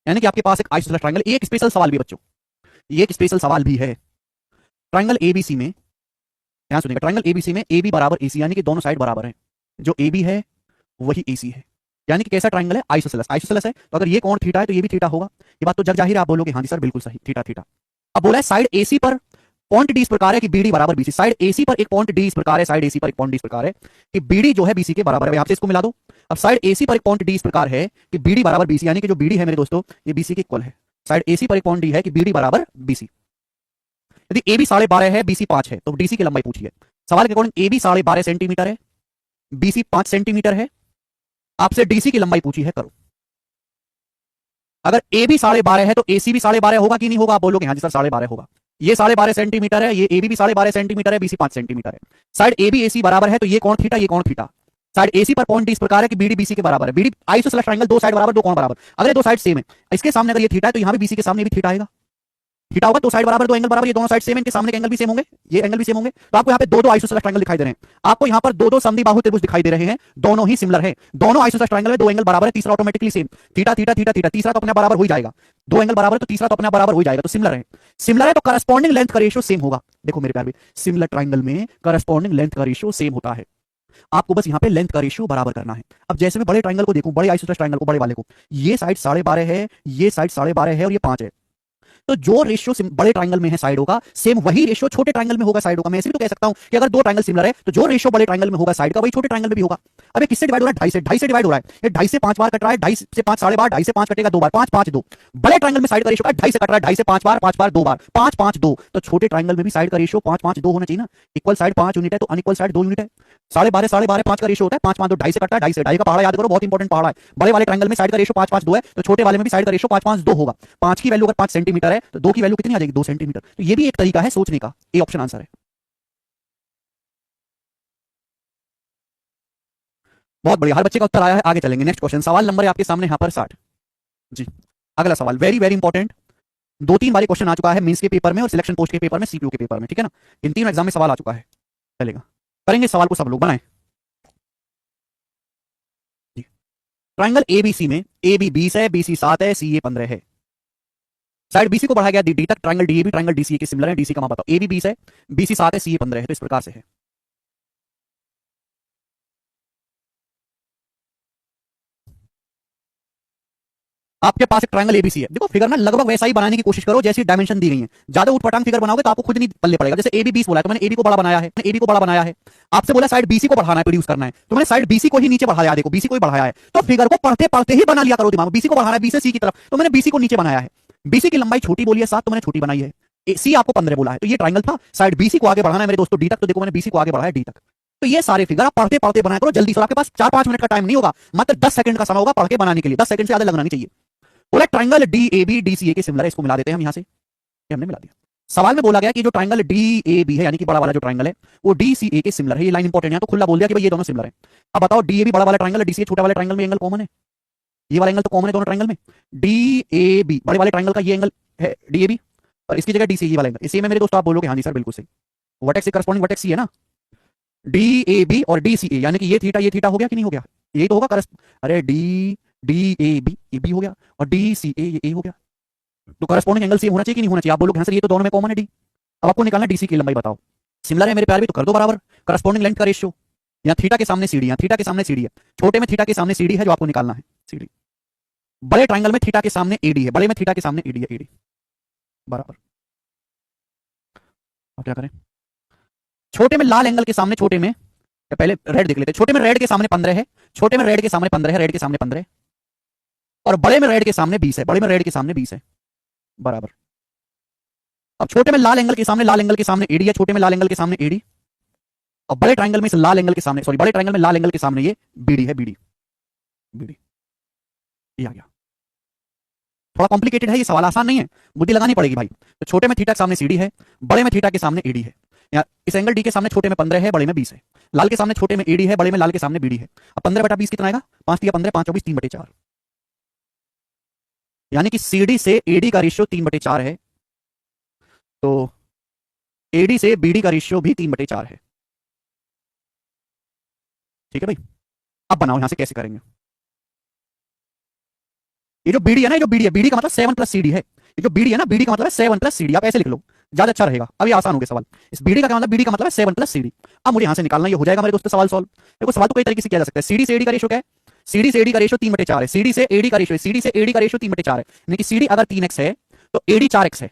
यानी कि आपके पास एक आइसोसेलेस ट्राइंगल। एक स्पेशल सवाल भी बच्चों, ये एक स्पेशल सवाल भी है। ट्राइंगल एबीसी में, यहां सुनिएगा, ट्राइंगल एबीसी में ए बी बराबर एसी, यानी कि दोनों साइड बराबर है। जो ए बी है वही एसी है, यानी कि कैसा ट्राइंगल है? आइसोसेलेस। आइसोसेलेस है तो अगर ये कोण थीटा है तो ये भी थीटा होगा। ये बात तो जग जाहिर है। आप बोलोगे हाँ जी सर बिल्कुल सही, थीटा थीटा। अब बोला है साइड एसी पर पॉइंट डी इस प्रकार है कि बीडी बराबर बीसी। साइड एसी पर एक पॉइंट डी इस प्रकार है, साइड एसी पर एक पॉइंट डी इस प्रकार है कि बीडी जो है बीसी के बराबर है। यहां से इसको मिला दो। अब साइड एसी पर एक पॉइंट डी इस प्रकार है कि बीडी बराबर बीसी, यानी कि जो बीडी है मेरे दोस्तों ये बीसी के इक्वल है। साइड एसी पर एक पॉइंट डी है कि बीडी बराबर बीसी। यदि ए बी 12.5 है, बीसी 5 है, तो डीसी की लंबाई पूछिए। सवाल के अकॉर्डिंग ए बी 12.5 सेंटीमीटर है, बीसी 5 सेंटीमीटर है। आपसे डीसी की लंबाई पूछी है, करो। अगर ए बी 12.5 है तो एसी भी 12.5 होगा कि नहीं होगा? आप बोलोगे हाँ जी सर 12.5 होगा। ये 12.5 सेंटीमीटर है, ये ए बी 12.5 सेंटीमीटर है, बीसी 5 सेंटीमीटर है। साइड ए बी एसी बराबर है तो ये कौन थीटा, ये कौन थीटा। साइड एसी पर पॉइंट इस प्रकार है कि बीडी बीसी के बराबर है। बीडी आइसोसेलेस ट्रायंगल, दो साइड बराबर, दो कोण बराबर। अगर ये दो साइड सेम है, इसके सामने अगर ये थीटा है तो यहां भी बीसी के सामने भी थीटा आएगा। थीटा होगा, दो साइड बराबर, दो एंगल बराबर, ये दोनों साइड सेम है, इनके सामने के एंगल भी सेम होंगे, ये एंगल भी सेम होंगे। तो आपको यहाँ पे दो आइसोसेलेस ट्रायंगल दिखाई दे रहे हैं। आपको यहाँ पर दो समद्विबाहु त्रिभुज दिखाई दे रहे हैं, दोनों ही सिमिलर है। दोनों आइसोसेलेस ट्रायंगल में दो एंगल बराबर है, तीसरा automatically same. Theta theta theta theta, तीसरा तो अपने बराबर हो ही जाएगा। दो एंगल बराबर है तो तीसरा तो अपने बराबर हो जाएगा, तो सिमिलर है। सिमिलर है तो करस्पॉन्डिंग लेंथ का रेशियो सेम होगा। देखो मेरे प्यार भी, सिमिलर ट्रायंगल में करस्पॉन्डिंग लेंथ का रेशियो सेम होता है। आपको बस यहाँ पे लेंथ का रेशियो बराबर करना है। अब जैसे मैं बड़े ट्रायंगल को देखूं, बड़े आइसोसेलेस ट्रायंगल को, बड़े वाले को, ये साइड 12.5 है, ये साइड 12.5 है और ये 5 है। तो जो रेशियो बड़े ट्रायंगल में है साइडों का, सेम वही रेशियो छोटे ट्रायंगल में होगा साइडों का। मैं ऐसे भी तो कह सकता हूं कि अगर दो ट्रायंगल सिमिलर है तो जो रेशियो बड़े ट्रायंगल में होगा साइड का, वही छोटे ट्रायंगल में भी होगा। अब ये किससे डिवाइड हो रहा है? 2.5 से। 2.5 से डिवाइड हो रहा है। ये 2.5 से 5 बार कट रहा है, 2.5 से 5 12.5, 2.5 से 5 कटेगा 2 बार, 5 5 2। बड़े ट्रायंगल में साइड का रेशियो 2.5 से कट रहा है, 2.5 से 5 बार, 5 बार 2 बार, 5 5 2। तो छोटे ट्रायंगल में भी साइड का रेशियो 5 5 2 होना चाहिए ना। इक्वल साइड 5 यूनिट है तो अनइक्वल साइड 2 यूनिट है। 12.5 5 का रेशियो होता है, 5 5 2, 2.5 से कटता है, 2.5 से। 2.5 का पहाड़ा याद करो, बहुत इंपॉर्टेंट पहाड़ा है। बड़े वाले ट्रायंगल में साइड का रेशियो 5 5 2 है, तो छोटे वाले में भी साइड का रेशियो 5 5 2 होगा। 5 की वैल्यू अगर 5 सेंटीमीटर है तो 2 की वैल्यू कितनी आ जाएगी? 2 सेंटीमीटर। तो ये भी एक तरीका है सोचने का। ए ऑप्शन आंसर है। बहुत बढ़िया, हर बच्चे का उत्तर आया है। आगे चलेंगे, नेक्स्ट क्वेश्चन। सवाल नंबर है आपके सामने यहाँ पर 60 जी। अगला सवाल वेरी वेरी इंपॉर्टेंट, 2-3 बार क्वेश्चन आ चुका है मेंस के पेपर में और सिलेक्शन पोस्ट के पेपर में, सीपीयू के पेपर में, ठीक है ना। इन तीनों एग्जाम में सवाल आ चुका है। चलेगा, करेंगे सवाल को सब लोग, बनाएं। ट्राइंगल एबीसी में ए बी 20 है, बीसी 7 है, सी ए 15 है। साइड बीसी को बढ़ाया गया डी तक। ट्राइंगल डीएबी ट्राइंगल डीसीए के सिमिलर है। डीसी का मान बताओ। ए बी 20 है, बीसी 7 है, सी ए 15 है। तो इस प्रकार से है। आपके पास एक ट्रायंगल एबीसी है। देखो फिगर ना लगभग वैसा ही बनाने की कोशिश करो जैसी डायमेंशन दी गई है। ज्यादा उठपटांग फिगर बनाओगे तो आपको खुद नहीं पल्ले पड़ेगा। जैसे एबी 20 बोला है तो मैंने एबी को बड़ा बनाया है, एबी को बड़ा बनाया है। आपसे बोला साइड बीसी को बढ़ाना है, प्रोड्यूस करना है, तो मैंने साइड बीसी को ही नीचे बढ़ाया। देखो बीसी को ही बढ़ाया है, तो फिगर को पढ़ते पढ़ते ही बना लिया करो दिमाग में। बीसी को बढ़ाना है बी से सी की तरफ, तो मैंने बीसी को नीचे बनाया है। बीसी की लंबाई छोटी बोली है 7, तो मैंने छोटी बनाई है। सी आपको 15 बोला है, तो ये ट्रायंगल था। साइड बीसी को आगे बढ़ाना है मेरे दोस्तों डी तक, तो देखो मैंने बीसी को आगे बढ़ाया डी तक। तो ये सारे फिगर आप पढ़ते पढ़ते बनाया करो जल्दी से। आपके पास 4-5 मिनट का टाइम नहीं होगा, मात्र 10 सेकंड का समय होगा पढ़ के बनाने के लिए। 10 सेकंड से ज्यादा लगना नहीं चाहिए। बोला triangle D A B D C A के सिमिलर है, इसको मिला देते हैं हम यहां से। ये हमने मिला दिया। सवाल में बोला गया कि जो ट्रायंगल डी ए बी है यानी कि बड़ा वाला जो ट्रायंगल है वो डी सी ए के सिमिलर है। ये लाइन इंपॉर्टेंट है, तो खुला बोल दिया कि भाई ये दोनों सिमिलर है। अब बताओ डी ए बी बड़ा वाला ट्रायंगल है, डी सी ए छोटा वाला ट्रायंगल में एंगल कॉमन है। ये वाला एंगल तो कॉमन है दोनों ट्रायंगल में। डी ए बी बड़े वाले ट्रायंगल का ये एंगल है डी ए बी, और इसकी जगह डी सी ए वाला एंगल। इसी में मेरे दोस्तों आप बोलोगे हाँ जी सर बिल्कुल सही, वर्टेक्स से करस्पॉन्डिंग वर्टेक्स सी है ना। डी ए बी और डी सी ए यानी कि ये थीटा हो गया कि नहीं हो गया? यही तो होगा। अरे डी डी ए बी ये बी हो गया, और डी सी ए ये ए हो गया। तो करस्पॉन्डिंग एंगल सेम होना चाहिए कि नहीं होना चाहिए? आप बोलोगे हाँ सर ये तो दोनों में कॉमन है डी। अब आपको निकालना डीसी की लंबाई बताओ। सिमिलर है मेरे प्यार भी, तो कर दो बराबर। करस्पॉन्डिंग लेंथ का रेशियो, यहाँ थीटा के सामने सीडी, यहाँ थीटा के सामने सीडी है। छोटे में थीटा के सामने सीडी है जो आपको निकालना है, सीडी। बड़े ट्रायंगल में थीटा के सामने एडी है, बड़े में थीटा के सामने एडी है, एडी बराबर। और क्या करें? छोटे में लाल एंगल के सामने, छोटे में पहले रेड देख लेते हैं। छोटे में रेड के सामने 15 है, छोटे में रेड के सामने 15 है, रेड के सामने 15 है, और बड़े में रेड के सामने 20 है, बड़े में रेड के सामने 20 है, बराबर। अब छोटे में लाल एंगल के सामने, लाल एंगल के सामने एडी है, छोटे में लाल एंगल के सामने एडी, और बड़े ट्रायंगल में इस लाल एंगल के सामने, सॉरी बड़े ट्रायंगल में लाल एंगल के सामने ये बीडी है, बीडी, बीडी। ये आ गया। थोड़ा कॉम्प्लिकेटेड है ये सवाल, आसान नहीं है, बुद्धि लगानी पड़ेगी भाई। तो छोटे में थीटा के सामने सीडी है, बड़े में थीटा के सामने एडी है। या इस एंगल डी के सामने छोटे में 15 है, बड़े में 20 है। लाल के सामने छोटे में एडी है, बड़े में लाल के सामने बीडी है। अब 15/20 कितना आएगा? 5×3 = 15, 5×24 3/4। यानी कि सीडी से एडी का रेशियो 3/4 है, तो एडी से बीडी का रेशियो भी 3/4 है। ठीक है भाई। अब बनाओ यहां से कैसे करेंगे। ये जो बीडी है ना, ये जो बीडी है, बीडी का मतलब 7 + सीडी है। ये जो बीडी है ना, बीडी का मतलब है 7 + सीडी। आप ऐसे लिख लो, ज्यादा अच्छा रहेगा। अब ये आसान हो गया सवाल। इस बीडी का क्या मतलब? बीडी का मतलब है 7 + सीडी। अब मुझे यहां से निकालना, ये हो जाएगा मेरे दोस्तों सवाल सॉल्व। देखो सवाल तो कई तरीके से किया जा सकता है। सीडी से एडी का रेशियो क्या है? सीडी से एडी का रेशियो 3/4 है। सीडी से एडी का रेशियो, सीडी से एडी का रेशियो 3/4 है। यानी कि सीडी अगर 3x है तो एडी 4x है।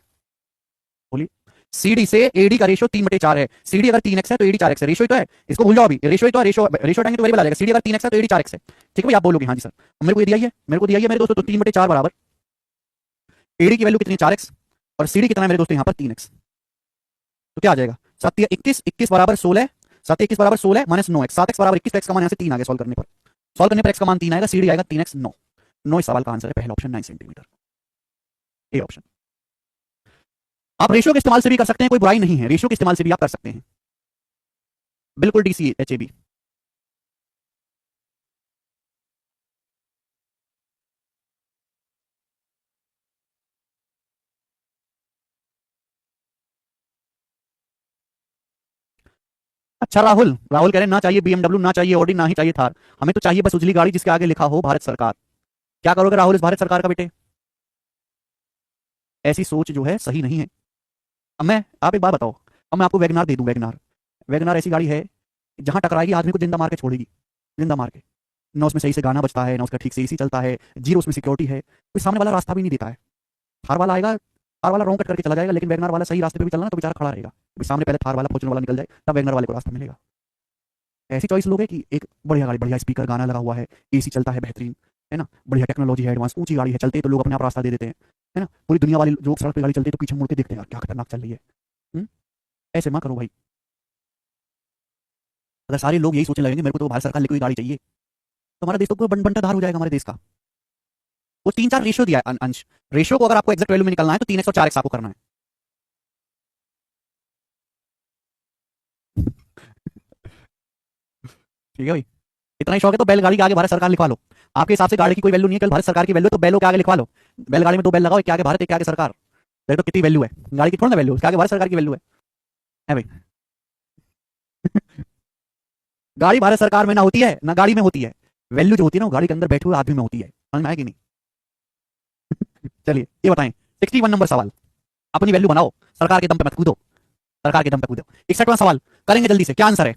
बोलिए, सीडी से एडी का रेशियो 3/4 है। सीडी अगर 3x है तो एडी 4x है। रेशियो ही तो है, इसको भूल जाओ अभी। रेशियो ही तो है, रेशियो हटाएंगे तो वेरिएबल आ जाएगा। सीडी अगर 3x है तो एडी 4x है। ठीक है भाई। आप बोलोगे हाँ जी सर मेरे को ये दिया ही है, मेरे को दिया ही है मेरे दोस्तों। तो 3/4 बराबर एडी की वैल्यू कितनी है? 4x, और सीडी कितना है मेरे दोस्तों यहाँ पर? 3x। तो क्या आ जाएगा? 7 × 21, 21 = 16, 7 × 21 = 16 - 9x, 7x = 21, तो x का मान यहाँ से 3 आ गया। सॉल्व करने पर x का मान 3 आएगा, सीडी आएगा 3x 9। 9 इस सवाल का आंसर है, पहला ऑप्शन 9 सेंटीमीटर, ए ऑप्शन। आप रेशियो के इस्तेमाल से भी कर सकते हैं, कोई बुराई नहीं है। रेशियो के इस्तेमाल से भी आप कर सकते हैं, बिल्कुल डीसी एचएबी। अच्छा राहुल, राहुल कह रहे हैं ना चाहिए बीएमडब्ल्यू, ना चाहिए ऑडी, ना ही चाहिए थार, हमें तो चाहिए बस उजली गाड़ी जिसके आगे लिखा हो भारत सरकार। क्या करोगे राहुल इस भारत सरकार का बेटे? ऐसी सोच जो है सही नहीं है। अब मैं, आप एक बात बताओ, अब मैं आपको वैगनार दे दूं। वैगनार, वैगनार ऐसी गाड़ी है जहां टकराएगी आदमी को जिंदा मार के छोड़ेगी, जिंदा मार के। ना उसमें सही से गाना बजता है, ना उसका ठीक से एसी चलता है, जीरो उसमें सिक्योरिटी है, कोई सामने वाला रास्ता भी नहीं देता है। थार वाला आएगा, थार वाला रॉन्ग कट करके चला जाएगा, लेकिन वैगनार वाला सही रास्ते पे भी चलना तो बेचारा खड़ा रहेगा। सामने पहले थार वाला, फॉर्च्यूनर वाला निकल जाए, तब वैगनार वाले को रास्ता मिलेगा। ऐसी चॉइस लोगे कि एक बढ़िया गाड़ी, बढ़िया स्पीकर, गाना लगा हुआ है, एसी चलता है बेहतरीन, है ना, बढ़िया टेक्नोलॉजी है, एडवांस, ऊंची गाड़ी है, चलते तो लोग अपने आप रास्ता दे देते हैं, है ना। पूरी दुनिया वाली जो सड़क पे गाड़ी चलती है तो पीछे मुड़ के देखते हैं यार क्या खतरनाक चल रही है। ऐसे मत करो भाई। अगर सारे लोग यही सोचने लगेंगे मेरे को तो भारत सरकार की गाड़ी चाहिए, तो हमारा देश तो बंटाधार हो जाएगा हमारे देश का। वो 3-4 रेशियो दिया है अंश। रेशियो को अगर आपको एग्जैक्ट वैल्यू में निकलना है तो 3x और 4x आपको करना है। ठीक है भाई। इतना ही शौक है तो बैलगाड़ी के आगे भारत सरकार लिखवा लो। आपके हिसाब से गाड़ी की कोई वैल्यू नहीं है, केवल भारत सरकार की वैल्यू, तो बैलों के आगे लिखवा लो। बैलगाड़ी में 2 बैल लगाओ, एक के आगे भारत, एक के आगे सरकार। देखो तो कितनी वैल्यू है गाड़ी की, थोड़ा ना वैल्यू, उसके आगे भारत सरकार की वैल्यू है भाई। गाड़ी भारत सरकार में ना होती है ना गाड़ी में होती है, वैल्यू जो होती है ना वो गाड़ी के अंदर बैठे हुए आदमी में होती है। समझ में आया कि नहीं? चलिए ये बताएं, 61 नंबर सवाल, अपनी वैल्यू बनाओ, सरकार के दम पे मत कूदो, सरकार के दम पे कूदो। 61वां सवाल करेंगे जल्दी से, क्या आंसर है?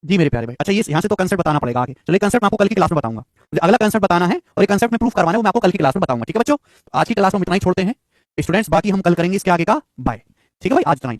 जी मेरे प्यारे भाई, अच्छा ये यहाँ से तो कंसेप्ट बताना पड़ेगा आगे। चलिए कंसेप्ट मैं आपको कल की क्लास में बताऊंगा, मुझे अगला कंसेप्ट बताना है और ये कंसेप्ट में प्रूफ करवाना है, वो मैं आपको कल की क्लास में बताऊंगा। ठीक है बच्चों, आज की क्लास में हम इतना ही छोड़ते हैं स्टूडेंट्स, बाकी हम कल करेंगे इसके आगे का। बाय। ठीक है भाई, आज इतना ही।